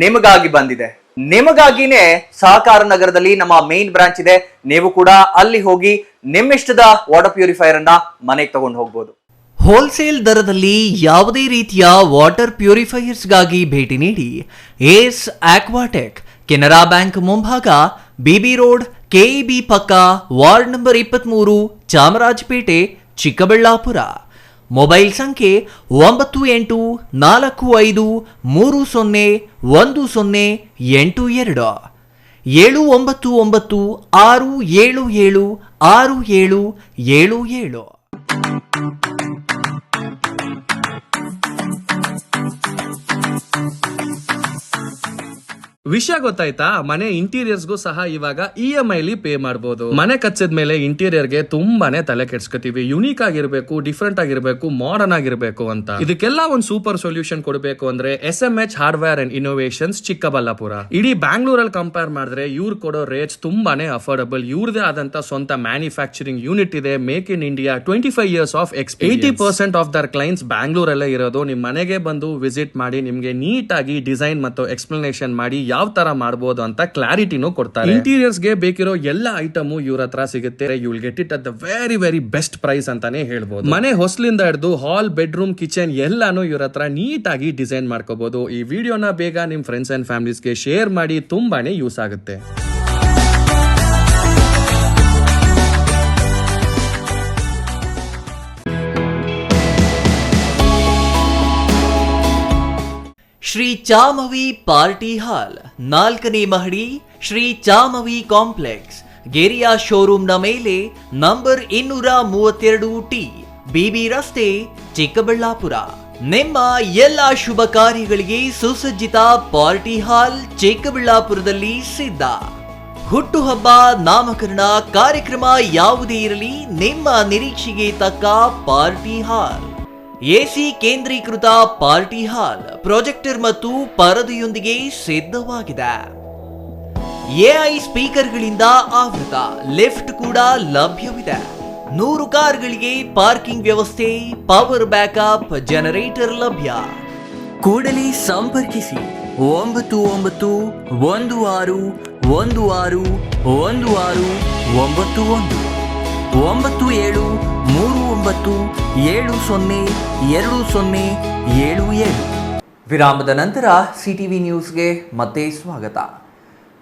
ನಿಮಗಾಗಿ ಬಂದಿದೆ. ನಿಮಗಾಗಿನೇ ಸಹಕಾರ ನಗರದಲ್ಲಿ ನಮ್ಮ ಮೇನ್ ಬ್ರಾಂಚ್ ಇದೆ. ನೀವು ಕೂಡ ಅಲ್ಲಿ ಹೋಗಿ ನಿಮ್ಮಿಷ್ಟದ ವಾಟರ್ ಪ್ಯೂರಿಫೈಯರ್ ಅನ್ನ ಮನೆಗೆ ತಗೊಂಡು ಹೋಗ್ಬೋದು. ಹೋಲ್ಸೇಲ್ ದರದಲ್ಲಿ ಯಾವುದೇ ರೀತಿಯ ವಾಟರ್ ಪ್ಯೂರಿಫೈಯರ್ಸ್ಗಾಗಿ ಭೇಟಿ ನೀಡಿ ಏಸ್ ಆಕ್ವಾಟೆಕ್, ಕೆನರಾ ಬ್ಯಾಂಕ್ ಮುಂಭಾಗ, BB ರೋಡ್, KEB ಪಕ್ಕ, ward number 23, Chamarajpet, Chikkaballapur. Mobile ಸಂಖ್ಯೆ 9840301082 799677677. ವಿಷಯ ಗೊತ್ತಾಯ್ತಾ? ಮನೆ ಇಂಟೀರಿಯರ್ಸ್ಗೂ ಸಹ ಇವಾಗ EMI ಪೇ ಮಾಡಬಹುದು. ಮನೆ ಕಚ್ಚಿದ ಮೇಲೆ ಇಂಟೀರಿಯರ್ಗೆ ತುಂಬಾನೇ ತಲೆ ಕೆಡ್ಸ್ಕೊತೀವಿ. ಯುನೀಕ್ ಆಗಿರ್ಬೇಕು, ಡಿಫ್ರೆಂಟ್ ಆಗಿರ್ಬೇಕು, ಮಾಡರ್ನ್ ಆಗಿರ್ಬೇಕು ಅಂತ. ಇದಕ್ಕೆಲ್ಲ ಒಂದು ಸೂಪರ್ ಸೊಲ್ಯೂಷನ್ ಕೊಡಬೇಕು ಅಂದ್ರೆ SMH hardware and innovations Chikkaballapur. ಇಡೀ ಬ್ಯಾಂಗ್ಳೂರಲ್ಲಿ ಕಂಪೇರ್ ಮಾಡಿದ್ರೆ ಇವ್ರು ಕೊಡೋ ರೇಟ್ಸ್ ತುಂಬಾನೇ ಅಫೋರ್ಡಬಲ್. ಇವ್ರದೇ ಆದಂತ ಸ್ವಂತ ಮ್ಯಾನುಫ್ಯಾಕ್ಚರಿಂಗ್ ಯೂನಿಟ್ ಇದೆ. Make in India 25 years of experience. 80% of their clients ಬ್ಯಾಂಗ್ಳೂರಲ್ಲೇ ಇರೋದು. ನಿಮ್ ಮನೆಗೆ ಬಂದು ವಿಸಿಟ್ ಮಾಡಿ ನಿಮ್ಗೆ ನೀಟ್ ಆಗಿ ಡಿಸೈನ್ ಮತ್ತು ಎಕ್ಸ್ಪ್ಲನೇಷನ್ ಮಾಡಿ ಯಾವ ತರ ಮಾಡಬಹುದು ಅಂತ ಕ್ಲಾರಿಟಿನೂ ಕೊಡ್ತಾರೆ. ಇಂಟೀರಿಯರ್ಸ್ ಗೆ ಬೇಕಿರೋ ಎಲ್ಲ ಐಟಮ್ ಇವ್ರ ಹತ್ರ ಸಿಗುತ್ತೆ. You will get it at the very very best price ಅಂತಾನೆ ಹೇಳ್ಬೋದು. ಮನೆ ಹೊಸ್ಲಿಂದ ಹಿಡಿದು ಹಾಲ್, ಬೆಡ್ರೂಮ್, ಕಿಚನ್ ಎಲ್ಲಾನು ಇವ್ರ ಹತ್ರ ನೀಟ್ ಆಗಿ ಡಿಸೈನ್ ಮಾಡ್ಕೋಬಹುದು. ಈ ವಿಡಿಯೋನ ಬೇಗ ನಿಮ್ ಫ್ರೆಂಡ್ಸ್ ಅಂಡ್ ಫ್ಯಾಮಿಲೀಸ್ಗೆ ಶೇರ್ ಮಾಡಿ, ತುಂಬಾನೇ ಯೂಸ್ ಆಗುತ್ತೆ. ಶ್ರೀ ಚಾಮವಿ ಪಾರ್ಟಿ ಹಾಲ್ 4ನೇ ಮಹಡಿ, ಶ್ರೀ ಚಾಮವಿ ಕಾಂಪ್ಲೆಕ್ಸ್, ಗೆರಿಯಾ ಶೋರೂಮ್ನ ಮೇಲೆ, ನಂಬರ್ 232T, BB ರಸ್ತೆ, ಚಿಕ್ಕಬಳ್ಳಾಪುರ. ನಿಮ್ಮ ಎಲ್ಲ ಶುಭ ಕಾರ್ಯಗಳಿಗೆ ಸುಸಜ್ಜಿತ ಪಾರ್ಟಿ ಹಾಲ್ ಚಿಕ್ಕಬಳ್ಳಾಪುರದಲ್ಲಿ ಸಿದ್ಧ. ಹುಟ್ಟುಹಬ್ಬ, ನಾಮಕರಣ, ಕಾರ್ಯಕ್ರಮ ಯಾವುದೇ ಇರಲಿ, ನಿಮ್ಮ ನಿರೀಕ್ಷೆಗೆ ತಕ್ಕ ಪಾರ್ಟಿ ಹಾಲ್. AC ಕೇಂದ್ರೀಕೃತ ಪಾರ್ಟಿ ಹಾಲ್, ಪ್ರೊಜೆಕ್ಟರ್ ಮತ್ತು ಪರದೆಯೊಂದಿಗೆ ಸಿದ್ಧವಾಗಿದೆ. AI ಸ್ಪೀಕರ್ಗಳಿಂದ ಆವೃತ, ಲಿಫ್ಟ್ ಕೂಡ ಲಭ್ಯವಿದೆ. 100 ಕಾರ್ಗಳಿಗೆ ಪಾರ್ಕಿಂಗ್ ವ್ಯವಸ್ಥೆ, ಪವರ್ ಬ್ಯಾಕಪ್, ಜನರೇಟರ್ ಲಭ್ಯ. ಕೂಡಲೇ ಸಂಪರ್ಕಿಸಿ 9916161691 9739702077. ವಿರಾಮದ ನಂತರ CTV ನ್ಯೂಸ್ಗೆ ಮತ್ತೆ ಸ್ವಾಗತ.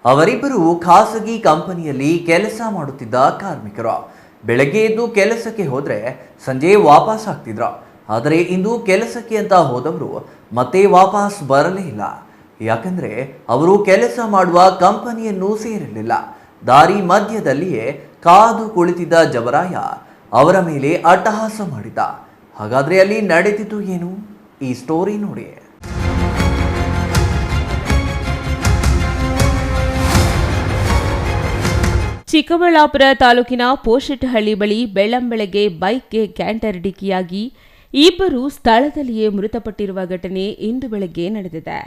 ಅವರಿಬ್ಬರು ಖಾಸಗಿ ಕಂಪನಿಯಲ್ಲಿ ಕೆಲಸ ಮಾಡುತ್ತಿದ್ದ ಕಾರ್ಮಿಕರು. ಬೆಳಗ್ಗೆ ಎದ್ದು ಕೆಲಸಕ್ಕೆ ಹೋದರೆ ಸಂಜೆ ವಾಪಸ್ ಆಗ್ತಿದ್ರು. ಆದರೆ ಇಂದು ಕೆಲಸಕ್ಕೆ ಅಂತ ಹೋದವರು ಮತ್ತೆ ವಾಪಸ್ ಬರಲೇ ಇಲ್ಲ. ಯಾಕಂದರೆ ಅವರು ಕೆಲಸ ಮಾಡುವ ಕಂಪನಿಯನ್ನು ಸೇರಿರಲಿಲ್ಲ. ದಾರಿ ಮಧ್ಯದಲ್ಲಿಯೇ ಕಾದು ಕುಳಿತಿದ್ದ ಜವರಾಯ ಅವರ ಮೇಲೆ ಅಟ್ಟಹಾಸ ಮಾಡಿದ. ಹಾಗಾದ್ರೆ ಅಲ್ಲಿ ನಡೆದಿದ್ದು ಏನು? ಈ ಸ್ಟೋರಿ ನೋಡಿ. ಚಿಕ್ಕಬಳ್ಳಾಪುರ ತಾಲೂಕಿನ ಪೋಷೆಟ್ಟಹಳ್ಳಿ ಬಳಿ ಬೆಳ್ಳಂಬೆಳಗ್ಗೆ ಬೈಕ್ಗೆ ಕ್ಯಾಂಟರ್ ಡಿಕ್ಕಿಯಾಗಿ ಇಬ್ಬರು ಸ್ಥಳದಲ್ಲಿಯೇ ಮೃತಪಟ್ಟಿರುವ ಘಟನೆ ಇಂದು ಬೆಳಗ್ಗೆ ನಡೆದಿದೆ.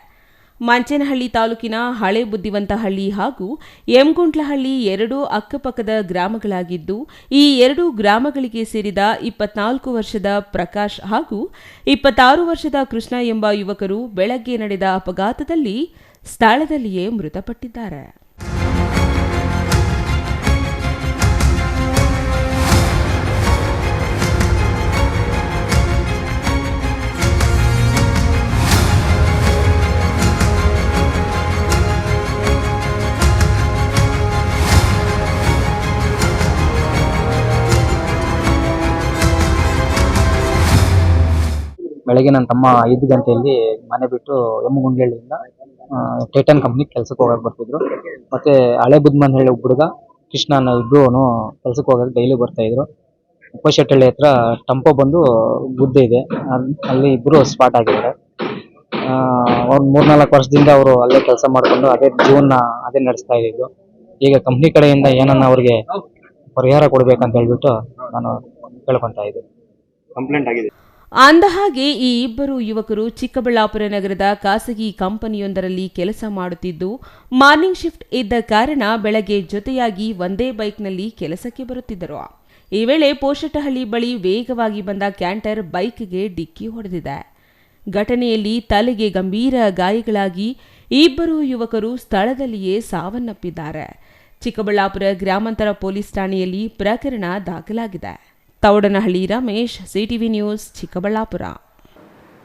ಮಂಚೇನಹಳ್ಳಿ ತಾಲೂಕಿನ ಹಳೆ ಬುದ್ಧಿವಂತಹಳ್ಳಿ ಹಾಗೂ ಯಮಗುಂಟ್ಲಹಳ್ಳಿ ಎರಡೂ ಅಕ್ಕಪಕ್ಕದ ಗ್ರಾಮಗಳಾಗಿದ್ದು, ಈ ಎರಡೂ ಗ್ರಾಮಗಳಿಗೆ ಸೇರಿದ 24 ವರ್ಷದ ಪ್ರಕಾಶ್ ಹಾಗೂ 26 ವರ್ಷದ ಕೃಷ್ಣ ಎಂಬ ಯುವಕರು ಬೆಳಗ್ಗೆ ನಡೆದ ಅಪಘಾತದಲ್ಲಿ ಸ್ಥಳದಲ್ಲಿಯೇ ಮೃತಪಟ್ಟಿದ್ದಾರೆ. ಬೆಳಗ್ಗೆ ನನ್ನ ತಮ್ಮ 5 ಗಂಟೆಯಲ್ಲಿ ಮನೆ ಬಿಟ್ಟು ಯಮ್ಮಗುಂಡ್ಲಹಳ್ಳಿಯಿಂದ ಟೈಟನ್ ಕಂಪ್ನಿ ಕೆಲ್ಸಕ್ಕೆ ಹೋಗಕ್ಕೆ ಬರ್ತಿದ್ರು. ಮತ್ತೆ ಹಳೆ ಬುದ್ಧಮನಹಳ್ಳಿ ಹುಡುಗ ಕೃಷ್ಣ ಅನ್ನೋ ಇಬ್ಬರು ಕೆಲ್ಸಕ್ಕೆ ಹೋಗಕ್ಕೆ ಡೈಲಿ ಬರ್ತಾ ಇದ್ರು. ಪೋಷೆಟ್ಟಹಳ್ಳಿ ಹತ್ರ ಟಂಪೋ ಬಂದು ಗುದ್ದೆ ಇದೆ, ಅಲ್ಲಿ ಇಬ್ಬರು ಸ್ಪಾಟ್ ಆಗಿದ್ದಾರೆ. ಒಂದು 3-4 ವರ್ಷದಿಂದ ಅವರು ಅಲ್ಲೇ ಕೆಲಸ ಮಾಡಿಕೊಂಡು ಅದೇ ಜೀವನ ಅದೇ ನಡೆಸ್ತಾ ಇದ್ದಿದ್ದು. ಈಗ ಕಂಪ್ನಿ ಕಡೆಯಿಂದ ಏನನ್ನ ಅವ್ರಿಗೆ ಪರಿಹಾರ ಕೊಡ್ಬೇಕಂತ ಹೇಳ್ಬಿಟ್ಟು ನಾನು ಕೇಳ್ಕೊತಾ ಇದ್ದೆ. ಕಂಪ್ಲೇಂಟ್ ಆಗಿದೆ. ಅಂದಹಾಗೆ ಈ ಇಬ್ಬರು ಯುವಕರು ಚಿಕ್ಕಬಳ್ಳಾಪುರ ನಗರದ ಖಾಸಗಿ ಕಂಪನಿಯೊಂದರಲ್ಲಿ ಕೆಲಸ ಮಾಡುತ್ತಿದ್ದು, ಮಾರ್ನಿಂಗ್ ಶಿಫ್ಟ್ ಇದ್ದ ಕಾರಣ ಬೆಳಗ್ಗೆ ಜೊತೆಯಾಗಿ ಒಂದೇ ಬೈಕ್ನಲ್ಲಿ ಕೆಲಸಕ್ಕೆ ಬರುತ್ತಿದ್ದರು. ಈ ವೇಳೆ ಪೋಷೆಟ್ಟಹಳ್ಳಿ ಬಳಿ ವೇಗವಾಗಿ ಬಂದ ಕ್ಯಾಂಟರ್ ಬೈಕ್ಗೆ ಡಿಕ್ಕಿ ಹೊಡೆದಿದೆ. ಘಟನೆಯಲ್ಲಿ ತಲೆಗೆ ಗಂಭೀರ ಗಾಯಗಳಾಗಿ ಇಬ್ಬರು ಯುವಕರು ಸ್ಥಳದಲ್ಲಿಯೇ ಸಾವನ್ನಪ್ಪಿದ್ದಾರೆ. ಚಿಕ್ಕಬಳ್ಳಾಪುರ ಗ್ರಾಮಾಂತರ ಪೊಲೀಸ್ ಠಾಣೆಯಲ್ಲಿ ಪ್ರಕರಣ ದಾಖಲಾಗಿದೆ. Thoudanahalli Ramesh, CTV news, Chikkaballapur.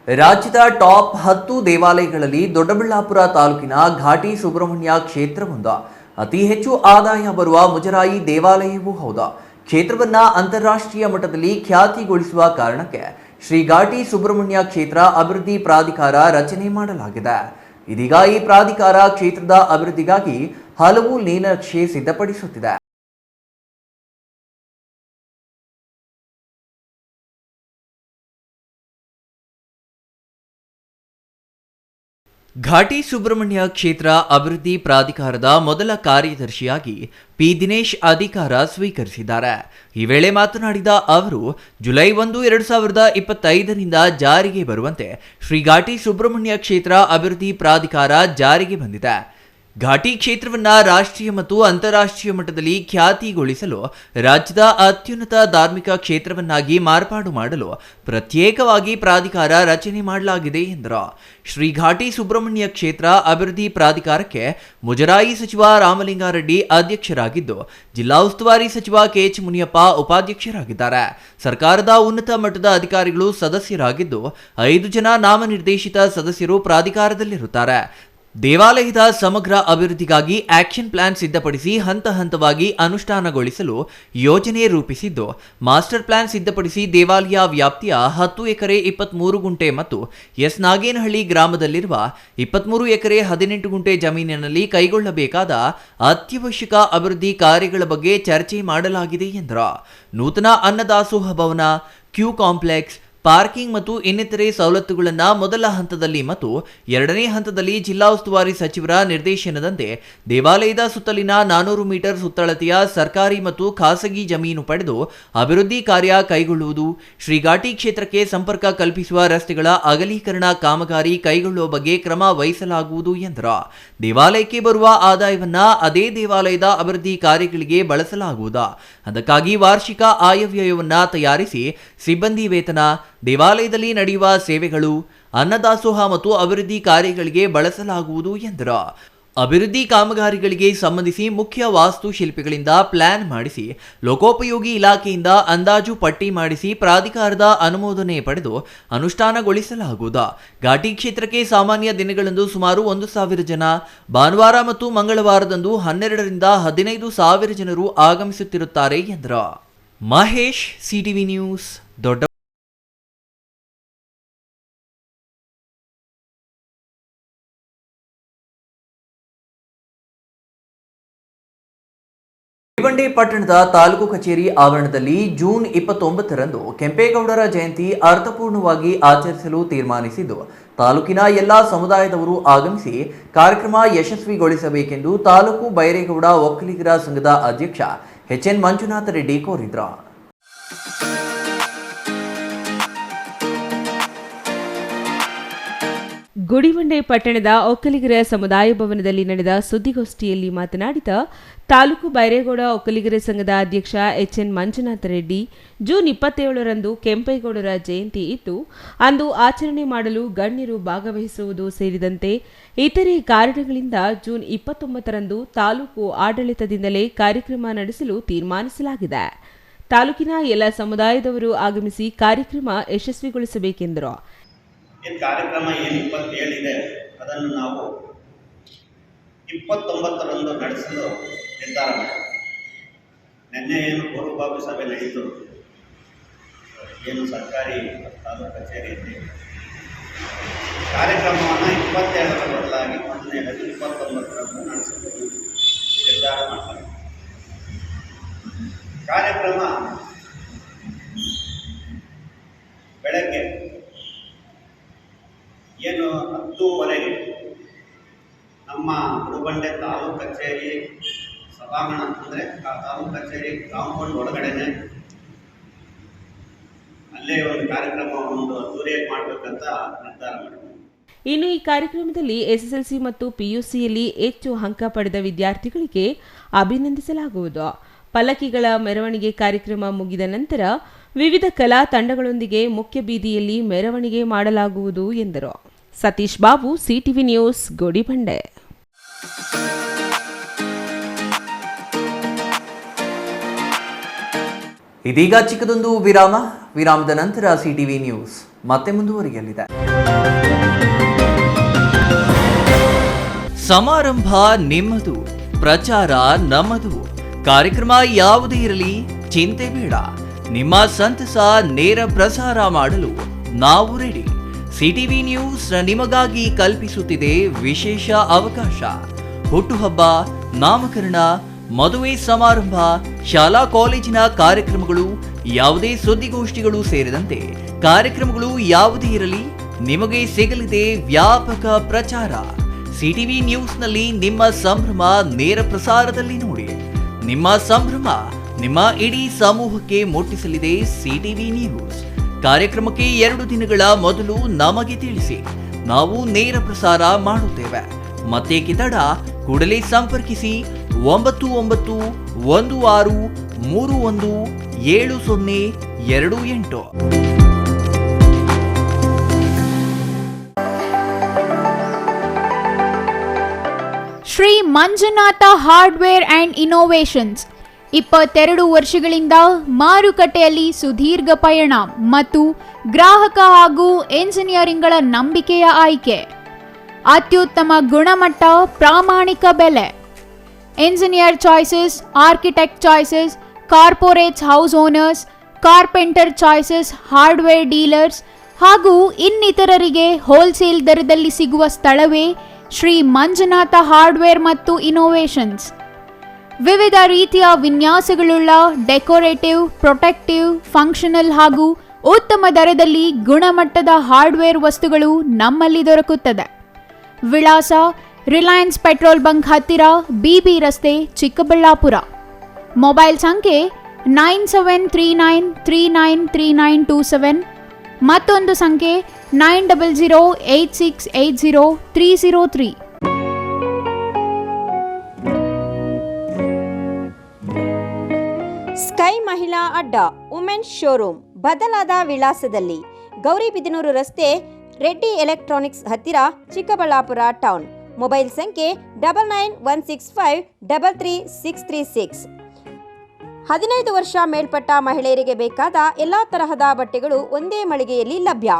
ರಾಜ್ಯದ ಟಾಪ್ 10 ದೇವಾಲಯಗಳಲ್ಲಿ ದೊಡ್ಡಬಳ್ಳಾಪುರ ತಾಲೂಕಿನ ಘಾಟಿ ಸುಬ್ರಹ್ಮಣ್ಯ ಕ್ಷೇತ್ರವೊಂದು ಅತಿ ಹೆಚ್ಚು ಆದಾಯ ಬರುವ ಮುಜರಾಯಿ ದೇವಾಲಯವೂ ಹೌದು. ಕ್ಷೇತ್ರವನ್ನ ಅಂತಾರಾಷ್ಟ್ರೀಯ ಮಟ್ಟದಲ್ಲಿ ಖ್ಯಾತಿಗೊಳಿಸುವ ಕಾರಣಕ್ಕೆ ಶ್ರೀ ಘಾಟಿ ಸುಬ್ರಹ್ಮಣ್ಯ ಕ್ಷೇತ್ರ ಅಭಿವೃದ್ಧಿ ಪ್ರಾಧಿಕಾರ ರಚನೆ ಮಾಡಲಾಗಿದೆ. ಇದೀಗ ಈ ಪ್ರಾಧಿಕಾರ ಕ್ಷೇತ್ರದ ಅಭಿವೃದ್ಧಿಗಾಗಿ ಹಲವು ನೀಲನಕ್ಷೆ ಸಿದ್ಧಪಡಿಸುತ್ತಿದೆ. ಘಾಟಿ ಸುಬ್ರಹ್ಮಣ್ಯ ಕ್ಷೇತ್ರ ಅಭಿವೃದ್ಧಿ ಪ್ರಾಧಿಕಾರದ ಮೊದಲ ಕಾರ್ಯದರ್ಶಿಯಾಗಿ ಪಿ ದಿನೇಶ್ ಅಧಿಕಾರ ಸ್ವೀಕರಿಸಿದ್ದಾರೆ. ಈ ವೇಳೆ ಮಾತನಾಡಿದ ಅವರು, ಜುಲೈ 1, 2025ರಿಂದ ಜಾರಿಗೆ ಬರುವಂತೆ ಶ್ರೀ ಘಾಟಿ ಸುಬ್ರಹ್ಮಣ್ಯ ಕ್ಷೇತ್ರ ಅಭಿವೃದ್ಧಿ ಪ್ರಾಧಿಕಾರ ಜಾರಿಗೆ ಬಂದಿದೆ. ಘಾಟಿ ಕ್ಷೇತ್ರವನ್ನ ರಾಷ್ಟ್ರೀಯ ಮತ್ತು ಅಂತಾರಾಷ್ಟ್ರೀಯ ಮಟ್ಟದಲ್ಲಿ ಖ್ಯಾತಿಗೊಳಿಸಲು ರಾಜ್ಯದ ಅತ್ಯುನ್ನತ ಧಾರ್ಮಿಕ ಕ್ಷೇತ್ರವನ್ನಾಗಿ ಮಾರ್ಪಾಡು ಮಾಡಲು ಪ್ರತ್ಯೇಕವಾಗಿ ಪ್ರಾಧಿಕಾರ ರಚನೆ ಮಾಡಲಾಗಿದೆ ಎಂದರು. ಶ್ರೀ ಘಾಟಿ ಸುಬ್ರಹ್ಮಣ್ಯ ಕ್ಷೇತ್ರ ಅಭಿವೃದ್ಧಿ ಪ್ರಾಧಿಕಾರಕ್ಕೆ ಮುಜರಾಯಿ ಸಚಿವ ರಾಮಲಿಂಗಾರೆಡ್ಡಿ ಅಧ್ಯಕ್ಷರಾಗಿದ್ದು, ಜಿಲ್ಲಾ ಉಸ್ತುವಾರಿ ಸಚಿವ ಕೆಎಚ್ ಮುನಿಯಪ್ಪ ಉಪಾಧ್ಯಕ್ಷರಾಗಿದ್ದಾರೆ. ಸರ್ಕಾರದ ಉನ್ನತ ಮಟ್ಟದ ಅಧಿಕಾರಿಗಳು ಸದಸ್ಯರಾಗಿದ್ದು, 5 ಜನ ನಾಮನಿರ್ದೇಶಿತ ಸದಸ್ಯರು ಪ್ರಾಧಿಕಾರದಲ್ಲಿರುತ್ತಾರೆ. ದೇವಾಲಯದ ಸಮಗ್ರ ಅಭಿವೃದ್ಧಿಗಾಗಿ ಆಕ್ಷನ್ ಪ್ಲಾನ್ ಸಿದ್ಧಪಡಿಸಿ ಹಂತ ಹಂತವಾಗಿ ಅನುಷ್ಠಾನಗೊಳಿಸಲು ಯೋಜನೆ ರೂಪಿಸಿದ್ದು, ಮಾಸ್ಟರ್ ಪ್ಲಾನ್ ಸಿದ್ಧಪಡಿಸಿ ದೇವಾಲಯ ವ್ಯಾಪ್ತಿಯ 10 ಎಕರೆ 23 ಗುಂಟೆ ಮತ್ತು ಎಸ್ ನಾಗೇನಹಳ್ಳಿ ಗ್ರಾಮದಲ್ಲಿರುವ 23 ಎಕರೆ 18 ಗುಂಟೆ ಜಮೀನಿನಲ್ಲಿ ಕೈಗೊಳ್ಳಬೇಕಾದ ಅತ್ಯವಶ್ಯಕ ಅಭಿವೃದ್ಧಿ ಕಾರ್ಯಗಳ ಬಗ್ಗೆ ಚರ್ಚೆ ಮಾಡಲಾಗಿದೆ ಎಂದರು. ನೂತನ ಅನ್ನದಾಸೋಹ ಭವನ, ಕ್ಯೂ ಕಾಂಪ್ಲೆಕ್ಸ್, ಪಾರ್ಕಿಂಗ್ ಮತ್ತು ಇನ್ನಿತರೆ ಸವಲತ್ತುಗಳನ್ನು ಮೊದಲ ಹಂತದಲ್ಲಿ ಮತ್ತು 2ನೇ ಹಂತದಲ್ಲಿ ಜಿಲ್ಲಾ ಉಸ್ತುವಾರಿ ಸಚಿವರ ನಿರ್ದೇಶನದಂತೆ ದೇವಾಲಯದ ಸುತ್ತಲಿನ 400 ಮೀಟರ್ ಸುತ್ತಳತೆಯ ಸರ್ಕಾರಿ ಮತ್ತು ಖಾಸಗಿ ಜಮೀನು ಪಡೆದು ಅಭಿವೃದ್ಧಿ ಕಾರ್ಯ ಕೈಗೊಳ್ಳುವುದು, ಶ್ರೀ ಘಾಟಿ ಕ್ಷೇತ್ರಕ್ಕೆ ಸಂಪರ್ಕ ಕಲ್ಪಿಸುವ ರಸ್ತೆಗಳ ಅಗಲೀಕರಣ ಕಾಮಗಾರಿ ಕೈಗೊಳ್ಳುವ ಬಗ್ಗೆ ಕ್ರಮ ವಹಿಸಲಾಗುವುದು ಎಂದರು. ದೇವಾಲಯಕ್ಕೆ ಬರುವ ಆದಾಯವನ್ನ ಅದೇ ದೇವಾಲಯದ ಅಭಿವೃದ್ಧಿ ಕಾರ್ಯಗಳಿಗೆ ಬಳಸಲಾಗುವುದು. ಅದಕ್ಕಾಗಿ ವಾರ್ಷಿಕ ಆಯವ್ಯಯವನ್ನ ತಯಾರಿಸಿ ಸಿಬ್ಬಂದಿ ವೇತನ, ದೇವಾಲಯದಲ್ಲಿ ನಡೆಯುವ ಸೇವೆಗಳು, ಅನ್ನದಾಸೋಹ ಮತ್ತು ಅಭಿವೃದ್ಧಿ ಕಾರ್ಯಗಳಿಗೆ ಬಳಸಲಾಗುವುದು ಎಂದರು. ಅಭಿವೃದ್ಧಿ ಕಾಮಗಾರಿಗಳಿಗೆ ಸಂಬಂಧಿಸಿ ಮುಖ್ಯ ವಾಸ್ತುಶಿಲ್ಪಿಗಳಿಂದ ಪ್ಲಾನ್ ಮಾಡಿಸಿ ಲೋಕೋಪಯೋಗಿ ಇಲಾಖೆಯಿಂದ ಅಂದಾಜು ಪಟ್ಟಿ ಮಾಡಿಸಿ ಪ್ರಾಧಿಕಾರದ ಅನುಮೋದನೆ ಪಡೆದು ಅನುಷ್ಠಾನಗೊಳಿಸಲಾಗುವುದು. ಘಾಟಿ ಕ್ಷೇತ್ರಕ್ಕೆ ಸಾಮಾನ್ಯ ದಿನಗಳಂದು ಸುಮಾರು 1,000 ಜನ, ಭಾನುವಾರ ಮತ್ತು ಮಂಗಳವಾರದಂದು 12ರಿಂದ 15,000 ಜನರು ಆಗಮಿಸುತ್ತಿರುತ್ತಾರೆ ಎಂದರು. ಮಹೇಶ್, ಸಿಟಿವಿ ನ್ಯೂಸ್, ದೊಡ್ಡ ಶ್ರೀವಂಡೆ ಪಟ್ಟಣದ ತಾಲೂಕು ಕಚೇರಿ ಆವರಣದಲ್ಲಿ ಜೂನ್ 29ರಂದು ಕೆಂಪೇಗೌಡರ ಜಯಂತಿ ಅರ್ಥಪೂರ್ಣವಾಗಿ ಆಚರಿಸಲು ತೀರ್ಮಾನಿಸಿದ್ದು, ತಾಲೂಕಿನ ಎಲ್ಲಾ ಸಮುದಾಯದವರು ಆಗಮಿಸಿ ಕಾರ್ಯಕ್ರಮ ಯಶಸ್ವಿಗೊಳಿಸಬೇಕೆಂದು ತಾಲೂಕು ಬೈರೇಗೌಡ ಒಕ್ಕಲಿಗರ ಸಂಘದ ಅಧ್ಯಕ್ಷ ಎಚ್.ಎನ್. ಮಂಜುನಾಥ ರೆಡ್ಡಿ ಕೋರಿದರು. ಗುಡಿಬಂಡೆ ಪಟ್ಟಣದ ಒಕ್ಕಲಿಗರ ಸಮುದಾಯ ಭವನದಲ್ಲಿ ನಡೆದ ಸುದ್ದಿಗೋಷ್ಠಿಯಲ್ಲಿ ಮಾತನಾಡಿದ ತಾಲೂಕು ಬೈರೇಗೌಡ ಒಕ್ಕಲಿಗರ ಸಂಘದ ಅಧ್ಯಕ್ಷ ಎಚ್.ಎನ್. ಮಂಜುನಾಥ ರೆಡ್ಡಿ, ಜೂನ್ 27ರಂದು ಕೆಂಪೇಗೌಡರ ಜಯಂತಿ ಇದ್ದು, ಅಂದು ಆಚರಣೆ ಮಾಡಲು ಗಣ್ಯರು ಭಾಗವಹಿಸುವುದು ಸೇರಿದಂತೆ ಇತರೆ ಕಾರಣಗಳಿಂದ ಜೂನ್ 29ರಂದು ತಾಲೂಕು ಆಡಳಿತದಿಂದಲೇ ಕಾರ್ಯಕ್ರಮ ನಡೆಸಲು ತೀರ್ಮಾನಿಸಲಾಗಿದೆ. ತಾಲೂಕಿನ ಎಲ್ಲ ಸಮುದಾಯದವರು ಆಗಮಿಸಿ ಕಾರ್ಯಕ್ರಮ ಯಶಸ್ವಿಗೊಳಿಸಬೇಕೆಂದರು. ಕಾರ್ಯಕ್ರಮ ಏನು 27 ಇದೆ ಅದನ್ನು ನಾವು 29ರಂದು ನಡೆಸಲು ನಿರ್ಧಾರ ಮಾಡಿದೆ. ನಿನ್ನೆ ಏನು ಪೂರ್ವಭಾವಿ ಸಭೆ ನಡೆಯಿತು, ಏನು ಸರ್ಕಾರಿ ತಾಲೂಕು ಕಚೇರಿಯಲ್ಲಿ ಕಾರ್ಯಕ್ರಮವನ್ನು 27ರ ಬದಲಾಗಿ ಮೊದಲನೇದಾಗಿ 29ರಂದು ನಡೆಸಲು ನಿರ್ಧಾರ ಮಾಡ್ತಾರೆ. ಕಾರ್ಯಕ್ರಮ ಬೆಳಗ್ಗೆ ಏನು 10:30 ನಮ್ಮ ಗುಡಿಬಂಡೆ ತಾಲೂಕು ಕಚೇರಿ ಸಭಾಂಗಣ, ಅಂದರೆ ತಾಲೂಕು ಕಚೇರಿ ಕಾಂಪೌಂಡ್ ಒಳಗಡೆನೆ ಅಲ್ಲೇ ಒಂದು ಕಾರ್ಯಕ್ರಮ ಅದ್ದೂರಿಯಾಗಿ ಮಾಡಬೇಕಂತ ನಿರ್ಧಾರ ಮಾಡಿದ್ವಿ. ಇನ್ನು ಈ ಕಾರ್ಯಕ್ರಮದಲ್ಲಿ ಎಸ್ಎಸ್ಎಲ್ಸಿ ಮತ್ತು ಪಿಯುಸಿಯಲ್ಲಿ ಹೆಚ್ಚು ಅಂಕ ಪಡೆದ ವಿದ್ಯಾರ್ಥಿಗಳಿಗೆ ಅಭಿನಂದಿಸಲಾಗುವುದು. ಪಲ್ಲಕ್ಕಿಗಳ ಮೆರವಣಿಗೆ ಕಾರ್ಯಕ್ರಮ ಮುಗಿದ ನಂತರ ವಿವಿಧ ಕಲಾ ತಂಡಗಳೊಂದಿಗೆ ಮುಖ್ಯ ಬೀದಿಯಲ್ಲಿ ಮೆರವಣಿಗೆ ಮಾಡಲಾಗುವುದು ಎಂದರು. Satish Babu, CTV news, Gudibande. ಇದೀಗ ಚಿಕ್ಕದೊಂದು ವಿರಾಮದ ನಂತರ ಸಿಟಿವಿ ನ್ಯೂಸ್ ಮತ್ತೆ ಮುಂದುವರಿಯಲಿದೆ. ಸಮಾರಂಭ ನಿಮ್ಮದು, ಪ್ರಚಾರ ನಮ್ಮದು. ಕಾರ್ಯಕ್ರಮ ಯಾವುದೇ ಇರಲಿ ಚಿಂತೆ ಬೇಡ. ನಿಮ್ಮ ಸಂತಸ ನೇರ ಪ್ರಸಾರ ಮಾಡಲು ನಾವು ರೆಡಿ. ಸಿಟಿವಿ ನ್ಯೂಸ್ ನಿಮಗಾಗಿ ಕಲ್ಪಿಸುತ್ತಿದೆ ವಿಶೇಷ ಅವಕಾಶ. ಹುಟ್ಟುಹಬ್ಬ, ನಾಮಕರಣ, ಮದುವೆ ಸಮಾರಂಭ, ಶಾಲಾ ಕಾಲೇಜಿನ ಕಾರ್ಯಕ್ರಮಗಳು, ಯಾವುದೇ ಸುದ್ದಿಗೋಷ್ಠಿಗಳು ಸೇರಿದಂತೆ ಕಾರ್ಯಕ್ರಮಗಳು ಯಾವುದೇ ಇರಲಿ ನಿಮಗೆ ಸಿಗಲಿದೆ ವ್ಯಾಪಕ ಪ್ರಚಾರ. ಸಿಟಿವಿ ನ್ಯೂಸ್ನಲ್ಲಿ ನಿಮ್ಮ ಸಂಭ್ರಮ ನೇರ ಪ್ರಸಾರದಲ್ಲಿ ನೋಡಿ. ನಿಮ್ಮ ಸಂಭ್ರಮ ನಿಮ್ಮ ಇಡೀ ಸಮೂಹಕ್ಕೆ ಮುಟ್ಟಿಸಲಿದೆ ಸಿಟಿವಿ ನ್ಯೂಸ್. ಕಾರ್ಯಕ್ರಮಕ್ಕೆ 2 ದಿನಗಳ ಮೊದಲು ನಮಗೆ ತಿಳಿಸಿ, ನಾವು ನೇರ ಪ್ರಸಾರ ಮಾಡುತ್ತೇವೆ. ಮತ್ತೇಕೆ ತಡ, ಕೂಡಲೇ ಸಂಪರ್ಕಿಸಿ 9916317028. Shri Manjunatha hardware and innovations 22 ವರ್ಷಗಳಿಂದ ಮಾರುಕಟ್ಟೆಯಲ್ಲಿ ಸುದೀರ್ಘ ಪಯಣ ಮತ್ತು ಗ್ರಾಹಕ ಹಾಗೂ ಎಂಜಿನಿಯರಿಂಗ್ಗಳ ನಂಬಿಕೆಯ ಆಯ್ಕೆ. ಅತ್ಯುತ್ತಮ ಗುಣಮಟ್ಟ, ಪ್ರಾಮಾಣಿಕ ಬೆಲೆ. Engineer choices, architect choices, corporates, house owners, carpenter choices, hardware dealers ಹಾಗೂ ಇನ್ನಿತರರಿಗೆ ಹೋಲ್ಸೇಲ್ ದರದಲ್ಲಿ ಸಿಗುವ ಸ್ಥಳವೇ ಶ್ರೀ ಮಂಜುನಾಥ ಹಾರ್ಡ್ವೇರ್ ಮತ್ತು ಇನ್ನೋವೇಷನ್ಸ್. ವಿವಿಧ ರೀತಿಯ ವಿನ್ಯಾಸಗಳುಳ್ಳ ಡೆಕೋರೇಟಿವ್, ಪ್ರೊಟೆಕ್ಟಿವ್, ಫಂಕ್ಷನಲ್ ಹಾಗೂ ಉತ್ತಮ ದರದಲ್ಲಿ ಗುಣಮಟ್ಟದ ಹಾರ್ಡ್ವೇರ್ ವಸ್ತುಗಳು ನಮ್ಮಲ್ಲಿ ದೊರಕುತ್ತದೆ. ವಿಳಾಸ: ರಿಲಯನ್ಸ್ ಪೆಟ್ರೋಲ್ ಬಂಕ್ ಹತ್ತಿರ, ಬಿಬಿ ರಸ್ತೆ, ಚಿಕ್ಕಬಳ್ಳಾಪುರ. ಮೊಬೈಲ್ ಸಂಖ್ಯೆ 9739393927. ಮತ್ತೊಂದು ಸಂಖ್ಯೆ 9008680303. ಸ್ಕೈ ಮಹಿಳಾ ಅಡ್ಡ ವುಮೆನ್ಸ್ ಶೋರೂಮ್ ಬದಲಾದ ವಿಳಾಸದಲ್ಲಿ, ಗೌರಿಬಿದನೂರು ರಸ್ತೆ, ರೆಡ್ಡಿ ಎಲೆಕ್ಟ್ರಾನಿಕ್ಸ್ ಹತ್ತಿರ, ಚಿಕ್ಕಬಳ್ಳಾಪುರ ಟೌನ್. ಮೊಬೈಲ್ ಸಂಖ್ಯೆ 9916533636. 15 ವರ್ಷ ಮೇಲ್ಪಟ್ಟ ಮಹಿಳೆಯರಿಗೆ ಬೇಕಾದ ಎಲ್ಲ ತರಹದ ಬಟ್ಟೆಗಳು ಒಂದೇ ಮಳಿಗೆಯಲ್ಲಿ ಲಭ್ಯ.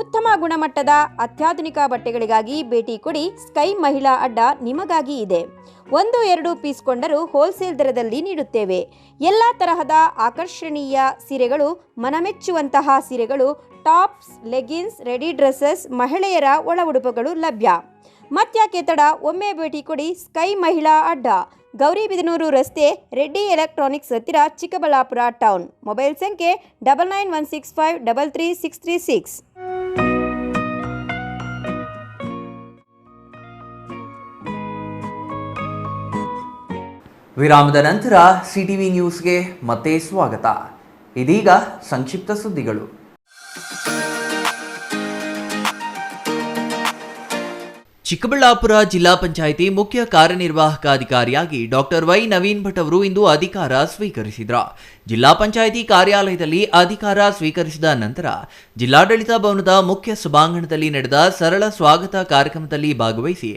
ಉತ್ತಮ ಗುಣಮಟ್ಟದ ಅತ್ಯಾಧುನಿಕ ಬಟ್ಟೆಗಳಿಗಾಗಿ ಭೇಟಿ ಕೊಡಿ. ಸ್ಕೈ ಮಹಿಳಾ ಅಡ್ಡ ನಿಮಗಾಗಿ ಇದೆ. 1-2 ಪೀಸ್ ಕೊಂಡರೂ ಹೋಲ್ಸೇಲ್ ದರದಲ್ಲಿ ನೀಡುತ್ತೇವೆ. ಎಲ್ಲ ತರಹದ ಆಕರ್ಷಣೀಯ ಸೀರೆಗಳು, ಮನಮೆಚ್ಚುವಂತಹ ಸೀರೆಗಳು, ಟಾಪ್ಸ್, ಲೆಗಿನ್ಸ್, ರೆಡಿ ಡ್ರೆಸ್ಸಸ್, ಮಹಿಳೆಯರ ಒಳ ಉಡುಪುಗಳು ಲಭ್ಯ. ಮತ್ಯಾಕೆ ತಡ, ಒಮ್ಮೆ ಭೇಟಿ ಕೊಡಿ. ಸ್ಕೈ ಮಹಿಳಾ ಅಡ್ಡ, ಗೌರಿಬಿದನೂರು ರಸ್ತೆ, ರೆಡ್ಡಿ ಎಲೆಕ್ಟ್ರಾನಿಕ್ಸ್ ಹತ್ತಿರ, ಚಿಕ್ಕಬಳ್ಳಾಪುರ ಟೌನ್. ಮೊಬೈಲ್ ಸಂಖ್ಯೆ 9916533636. ವಿರಾಮದ ನಂತರ ಸಿಟಿವಿ ನ್ಯೂಸ್ಗೆ ಮತ್ತೆ ಸ್ವಾಗತ. ಇದೀಗ ಸಂಕ್ಷಿಪ್ತ ಸುದ್ದಿಗಳು. ಚಿಕ್ಕಬಳ್ಳಾಪುರ ಜಿಲ್ಲಾ ಪಂಚಾಯಿತಿ ಮುಖ್ಯ ಕಾರ್ಯನಿರ್ವಾಹಕಾಧಿಕಾರಿಯಾಗಿ ಡಾಕ್ಟರ್ ವೈ ನವೀನ್ ಭಟ್ ಅವರು ಇಂದು ಅಧಿಕಾರ ಸ್ವೀಕರಿಸಿದರು. ಜಿಲ್ಲಾ ಪಂಚಾಯಿತಿ ಕಾರ್ಯಾಲಯದಲ್ಲಿ ಅಧಿಕಾರ ಸ್ವೀಕರಿಸಿದ ನಂತರ ಜಿಲ್ಲಾಡಳಿತ ಭವನದ ಮುಖ್ಯ ಸಭಾಂಗಣದಲ್ಲಿ ನಡೆದ ಸರಳ ಸ್ವಾಗತ ಕಾರ್ಯಕ್ರಮದಲ್ಲಿ ಭಾಗವಹಿಸಿ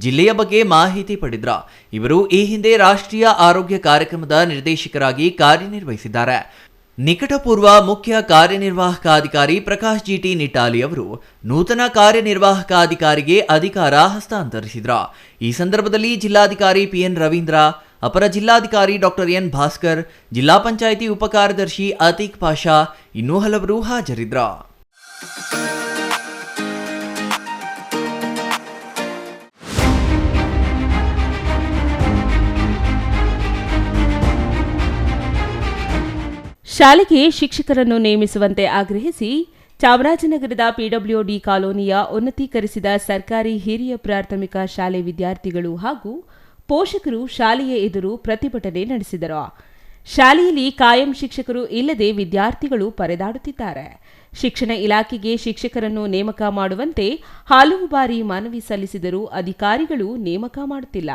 ಜಿಲ್ಲೆಯ ಬಗ್ಗೆ ಮಾಹಿತಿ ಪಡೆದರು. ಇವರು ಈ ಹಿಂದೆ ರಾಷ್ಟ್ರೀಯ ಆರೋಗ್ಯ ಕಾರ್ಯಕ್ರಮದ ನಿರ್ದೇಶಕರಾಗಿ ಕಾರ್ಯನಿರ್ವಹಿಸಿದ್ದಾರೆ. ನಿಕಟಪೂರ್ವ ಮುಖ್ಯ ಕಾರ್ಯನಿರ್ವಾಹಕಾಧಿಕಾರಿ ಪ್ರಕಾಶ್ ಜಿಟಿ ನಿಟಾಲಿ ಅವರು ನೂತನ ಕಾರ್ಯನಿರ್ವಾಹಕಾಧಿಕಾರಿಗೆ ಅಧಿಕಾರ ಹಸ್ತಾಂತರಿಸಿದರು. ಈ ಸಂದರ್ಭದಲ್ಲಿ ಜಿಲ್ಲಾಧಿಕಾರಿ ಪಿಎನ್ ರವೀಂದ್ರ, ಅಪರ ಜಿಲ್ಲಾಧಿಕಾರಿ ಡಾಕ್ಟರ್ ಎನ್ ಭಾಸ್ಕರ್, ಜಿಲ್ಲಾ ಪಂಚಾಯಿತಿ ಉಪಕಾರ್ಯದರ್ಶಿ ಅತೀಕ್ ಪಾಷಾ ಇನ್ನೂ ಹಲವರು ಹಾಜರಿದ್ದರು. ಶಾಲೆಗೆ ಶಿಕ್ಷಕರನ್ನು ನೇಮಿಸುವಂತೆ ಆಗ್ರಹಿಸಿ ಚಾಮರಾಜನಗರದ ಪಿಡಬ್ಲ್ಯೂಡಿ ಕಾಲೋನಿಯ ಉನ್ನತೀಕರಿಸಿದ ಸರ್ಕಾರಿ ಹಿರಿಯ ಪ್ರಾಥಮಿಕ ಶಾಲೆ ವಿದ್ಯಾರ್ಥಿಗಳು ಹಾಗೂ ಪೋಷಕರು ಶಾಲೆಯ ಎದುರು ಪ್ರತಿಭಟನೆ ನಡೆಸಿದರು. ಶಾಲೆಯಲ್ಲಿ ಕಾಯಂ ಶಿಕ್ಷಕರು ಇಲ್ಲದೆ ವಿದ್ಯಾರ್ಥಿಗಳು ಪರದಾಡುತ್ತಿದ್ದಾರೆ. ಶಿಕ್ಷಣ ಇಲಾಖೆಗೆ ಶಿಕ್ಷಕರನ್ನು ನೇಮಕ ಮಾಡುವಂತೆ ಹಲವು ಬಾರಿ ಮನವಿ ಸಲ್ಲಿಸಿದರೂ ಅಧಿಕಾರಿಗಳು ನೇಮಕ ಮಾಡುತ್ತಿಲ್ಲ.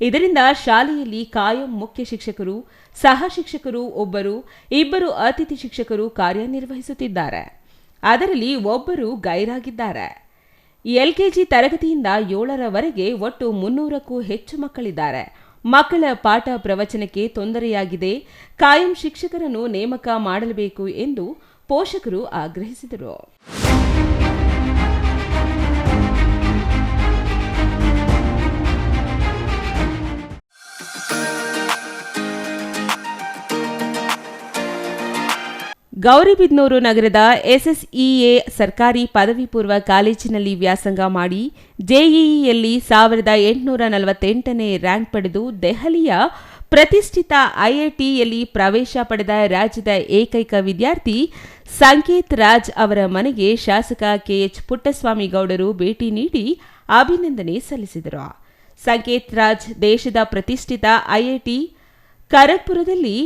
ಇದರಿಂದ ಶಾಲೆಯಲ್ಲಿ ಕಾಯಂ ಮುಖ್ಯ ಶಿಕ್ಷಕರು, ಸಹ ಶಿಕ್ಷಕರು ಒಬ್ಬರು, ಇಬ್ಬರು ಅತಿಥಿ ಶಿಕ್ಷಕರು ಕಾರ್ಯನಿರ್ವಹಿಸುತ್ತಿದ್ದಾರೆ. ಅದರಲ್ಲಿ ಒಬ್ಬರು ಗೈರಾಗಿದ್ದಾರೆ. ಎಲ್ಕೆಜಿ ತರಗತಿಯಿಂದ 7ರವರೆಗೆ ಒಟ್ಟು 300ಕ್ಕೂ ಹೆಚ್ಚು ಮಕ್ಕಳಿದ್ದಾರೆ. ಮಕ್ಕಳ ಪಾಠ ಪ್ರವಚನಕ್ಕೆ ತೊಂದರೆಯಾಗಿದೆ. ಕಾಯಂ ಶಿಕ್ಷಕರನ್ನು ನೇಮಕ ಮಾಡಬೇಕು ಎಂದು ಪೋಷಕರು ಆಗ್ರಹಿಸಿದರು. ಗೌರಿಬಿದನೂರು ನಗರದ ಎಸ್ಎಸ್ಇಎ ಸರ್ಕಾರಿ ಪದವಿ ಪೂರ್ವ ಕಾಲೇಜಿನಲ್ಲಿ ವ್ಯಾಸಂಗ ಮಾಡಿ ಜೆಇಇಯಲ್ಲಿ 1848ನೇ ರ್ಯಾಂಕ್ ಪಡೆದು ದೆಹಲಿಯ ಪ್ರತಿಷ್ಠಿತ ಐಐಟಿಯಲ್ಲಿ ಪ್ರವೇಶ ಪಡೆದ ರಾಜ್ಯದ ಏಕೈಕ ವಿದ್ಯಾರ್ಥಿ ಸಂಕೇತ್ ರಾಜ್ ಅವರ ಮನೆಗೆ ಶಾಸಕ ಕೆಎಚ್ ಪುಟ್ಟಸ್ವಾಮಿ ಗೌಡರು ಭೇಟಿ ನೀಡಿ ಅಭಿನಂದನೆ ಸಲ್ಲಿಸಿದರು. ಸಂಕೇತ್ ರಾಜ್ ದೇಶದ ಪ್ರತಿಷ್ಠಿತ ಐಐಟಿ ಖರಗ್ಪುರದಲ್ಲಿ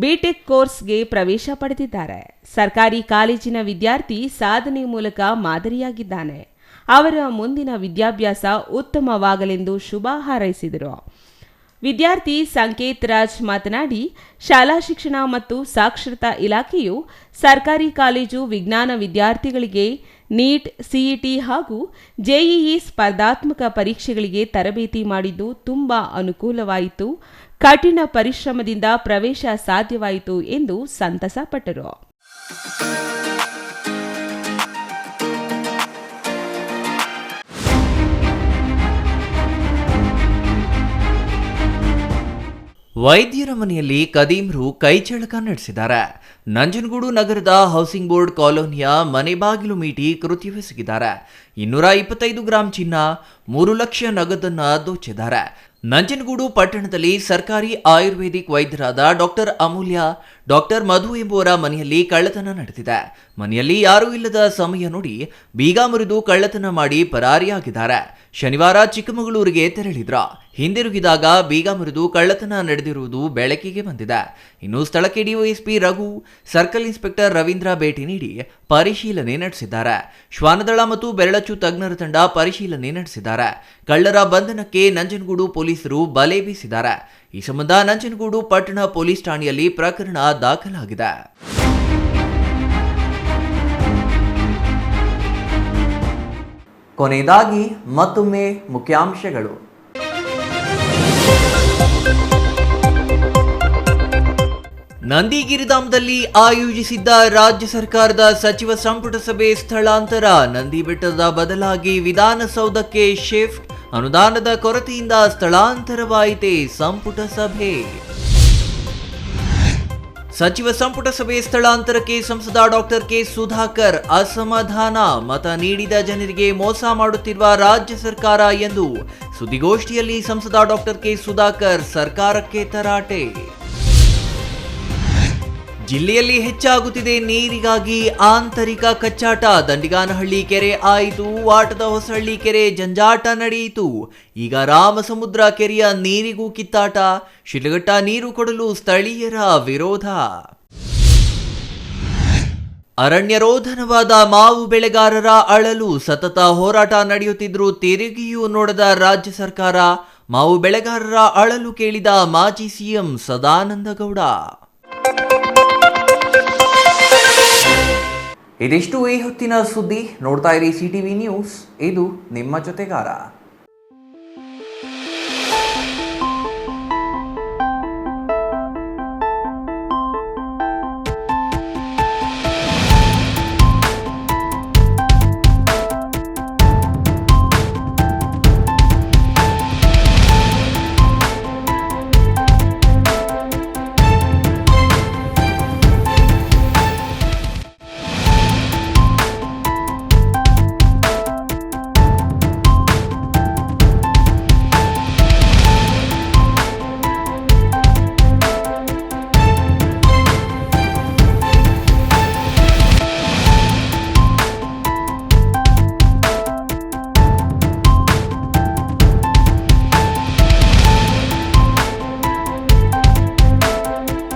ಬಿಟೆಕ್ ಕೋರ್ಸ್ಗೆ ಪ್ರವೇಶ ಪಡೆದಿದ್ದಾರೆ. ಸರ್ಕಾರಿ ಕಾಲೇಜಿನ ವಿದ್ಯಾರ್ಥಿ ಸಾಧನೆ ಮೂಲಕ ಮಾದರಿಯಾಗಿದ್ದಾನೆ. ಅವರ ಮುಂದಿನ ವಿದ್ಯಾಭ್ಯಾಸ ಉತ್ತಮವಾಗಲೆಂದು ಶುಭ ಹಾರೈಸಿದರು. ವಿದ್ಯಾರ್ಥಿ ಸಂಕೇತ್ ರಾಜ್ ಮಾತನಾಡಿ, ಶಾಲಾ ಶಿಕ್ಷಣ ಮತ್ತು ಸಾಕ್ಷರತಾ ಇಲಾಖೆಯು ಸರ್ಕಾರಿ ಕಾಲೇಜು ವಿಜ್ಞಾನ ವಿದ್ಯಾರ್ಥಿಗಳಿಗೆ ನೀಟ್, ಸಿಇಟಿ ಹಾಗೂ ಜೆಇಇ ಸ್ಪರ್ಧಾತ್ಮಕ ಪರೀಕ್ಷೆಗಳಿಗೆ ತರಬೇತಿ ಮಾಡಿದ್ದು ತುಂಬಾ ಅನುಕೂಲವಾಯಿತು. ಕಠಿಣ ಪರಿಶ್ರಮದಿಂದ ಪ್ರವೇಶ ಸಾಧ್ಯವಾಯಿತು ಎಂದು ಸಂತಸಪಟ್ಟರು. ವೈದ್ಯರ ಮನೆಯಲ್ಲಿ ಕದೀಮ್ರು ಕೈಚಳಕ ನಡೆಸಿದ್ದಾರೆ. ನಂಜನಗೂಡು ನಗರದ ಹೌಸಿಂಗ್ ಬೋರ್ಡ್ ಕಾಲೋನಿಯ ಮನೆ ಬಾಗಿಲು ಮೀಟಿ ಕೃತ್ಯವೆಸಗಿದ್ದಾರೆ. 225 ಗ್ರಾಂ ಚಿನ್ನ, 3 ಲಕ್ಷ ನಗದನ್ನು ದೋಚಿದ್ದಾರೆ. ನಂಜನಗೂಡು ಪಟ್ಟಣದಲ್ಲಿ ಸರ್ಕಾರಿ ಆಯುರ್ವೇದಿಕ್ ವೈದ್ಯರಾದ ಡಾಕ್ಟರ್ ಅಮೂಲ್ಯ, ಡಾಕ್ಟರ್ ಮಧು ಎಂಬುವರ ಮನೆಯಲ್ಲಿ ಕಳ್ಳತನ ನಡೆದಿದೆ. ಮನೆಯಲ್ಲಿ ಯಾರೂ ಇಲ್ಲದ ಸಮಯ ನೋಡಿ ಬೀಗ ಮುರಿದು ಕಳ್ಳತನ ಮಾಡಿ ಪರಾರಿಯಾಗಿದ್ದಾರೆ. ಶನಿವಾರ ಚಿಕ್ಕಮಗಳೂರಿಗೆ ತೆರಳಿದ್ರ. ಹಿಂದಿರುಗಿದಾಗ ಬೀಗ ಮುರಿದು ಕಳ್ಳತನ ನಡೆದಿರುವುದು ಬೆಳಕಿಗೆ ಬಂದಿದೆ. ಇನ್ನು ಸ್ಥಳಕ್ಕೆ DYSP Raghu, circle inspector Ravindra ಭೇಟಿ ನೀಡಿ ಪರಿಶೀಲನೆ ನಡೆಸಿದ್ದಾರೆ. ಶ್ವಾನದಳ ಮತ್ತು ಬೆರಳಚ್ಚು ತಜ್ಞರ ತಂಡ ಪರಿಶೀಲನೆ ನಡೆಸಿದ್ದಾರೆ. ಕಳ್ಳರ ಬಂಧನಕ್ಕೆ ನಂಜನಗೂಡು ಪೊಲೀಸರು ಬಲೆ ಬೀಸಿದ್ದಾರೆ. ಈ ಸಂಬಂಧ ನಂಜನಗೂಡು ಪಟ್ಟಣ ಪೊಲೀಸ್ ಠಾಣೆಯಲ್ಲಿ ಪ್ರಕರಣ ದಾಖಲಾಗಿದೆ. ಕೊನೆಯದಾಗಿ ಮತ್ತೊಮ್ಮೆ ಮುಖ್ಯಾಂಶಗಳು. ನಂದಿಗಿರಿಧಾಮದಲ್ಲಿ ಆಯೋಜಿಸಿದ್ದ ರಾಜ್ಯ ಸರ್ಕಾರದ ಸಚಿವ ಸಂಪುಟ ಸಭೆ ಸ್ಥಳಾಂತರ. ನಂದಿ ಬೆಟ್ಟದ ಬದಲಾಗಿ ವಿಧಾನಸೌಧಕ್ಕೆ ಶಿಫ್ಟ್. ಅನುದಾನದ ಕೊರತೆಯಿಂದ ಸ್ಥಳಾಂತರವಾಯಿತೆ ಸಂಪುಟ ಸಭೆ. ಸಚಿವ ಸಂಪುಟ ಸಭೆ ಸ್ಥಳಾಂತರಕ್ಕೆ ಸಂಸದ ಡಾಕ್ಟರ್ ಕೆ ಸುಧಾಕರ್ ಅಸಮಾಧಾನ. ಮತ ನೀಡಿದ ಜನರಿಗೆ ಮೋಸ ಮಾಡುತ್ತಿರುವ ರಾಜ್ಯ ಸರ್ಕಾರ ಎಂದು ಸುದ್ದಿಗೋಷ್ಠಿಯಲ್ಲಿ ಸಂಸದ ಡಾಕ್ಟರ್ ಕೆ ಸುಧಾಕರ್ ಸರ್ಕಾರಕ್ಕೆ ತರಾಟೆ. ಜಿಲ್ಲೆಯಲ್ಲಿ ಹೆಚ್ಚಾಗುತ್ತಿದೆ ನೀರಿಗಾಗಿ ಆಂತರಿಕ ಕಚ್ಚಾಟ. ದಂಡಿಗಾನಹಳ್ಳಿ ಕೆರೆ ಆಯಿತು, ವಾಟದ ಹೊಸಹಳ್ಳಿ ಕೆರೆ ಜಂಜಾಟ ನಡೆಯಿತು. ಈಗ ರಾಮಸಮುದ್ರ ಕೆರೆಯ ನೀರಿಗೂ ಕಿತ್ತಾಟ. ಶಿಡ್ಲಘಟ್ಟ ನೀರು ಕೊಡಲು ಸ್ಥಳೀಯರ ವಿರೋಧ. ಅರಣ್ಯರೋಧನವಾದ ಮಾವು ಬೆಳೆಗಾರರ ಅಳಲು. ಸತತ ಹೋರಾಟ ನಡೆಯುತ್ತಿದ್ರೂ ತಿರುಗಿಯೂ ನೋಡದ ರಾಜ್ಯ ಸರ್ಕಾರ. ಮಾವು ಬೆಳೆಗಾರರ ಅಳಲು ಕೇಳಿದ ಮಾಜಿ ಸಿಎಂ ಸದಾನಂದ ಗೌಡ. ಇದಿಷ್ಟು ಈ ಹೊತ್ತಿನ ಸುದ್ದಿ. ನೋಡ್ತಾ ಇರಿ ಸಿಟಿವಿ ನ್ಯೂಸ್, ಇದು ನಿಮ್ಮ ಜೊತೆಗಾರ.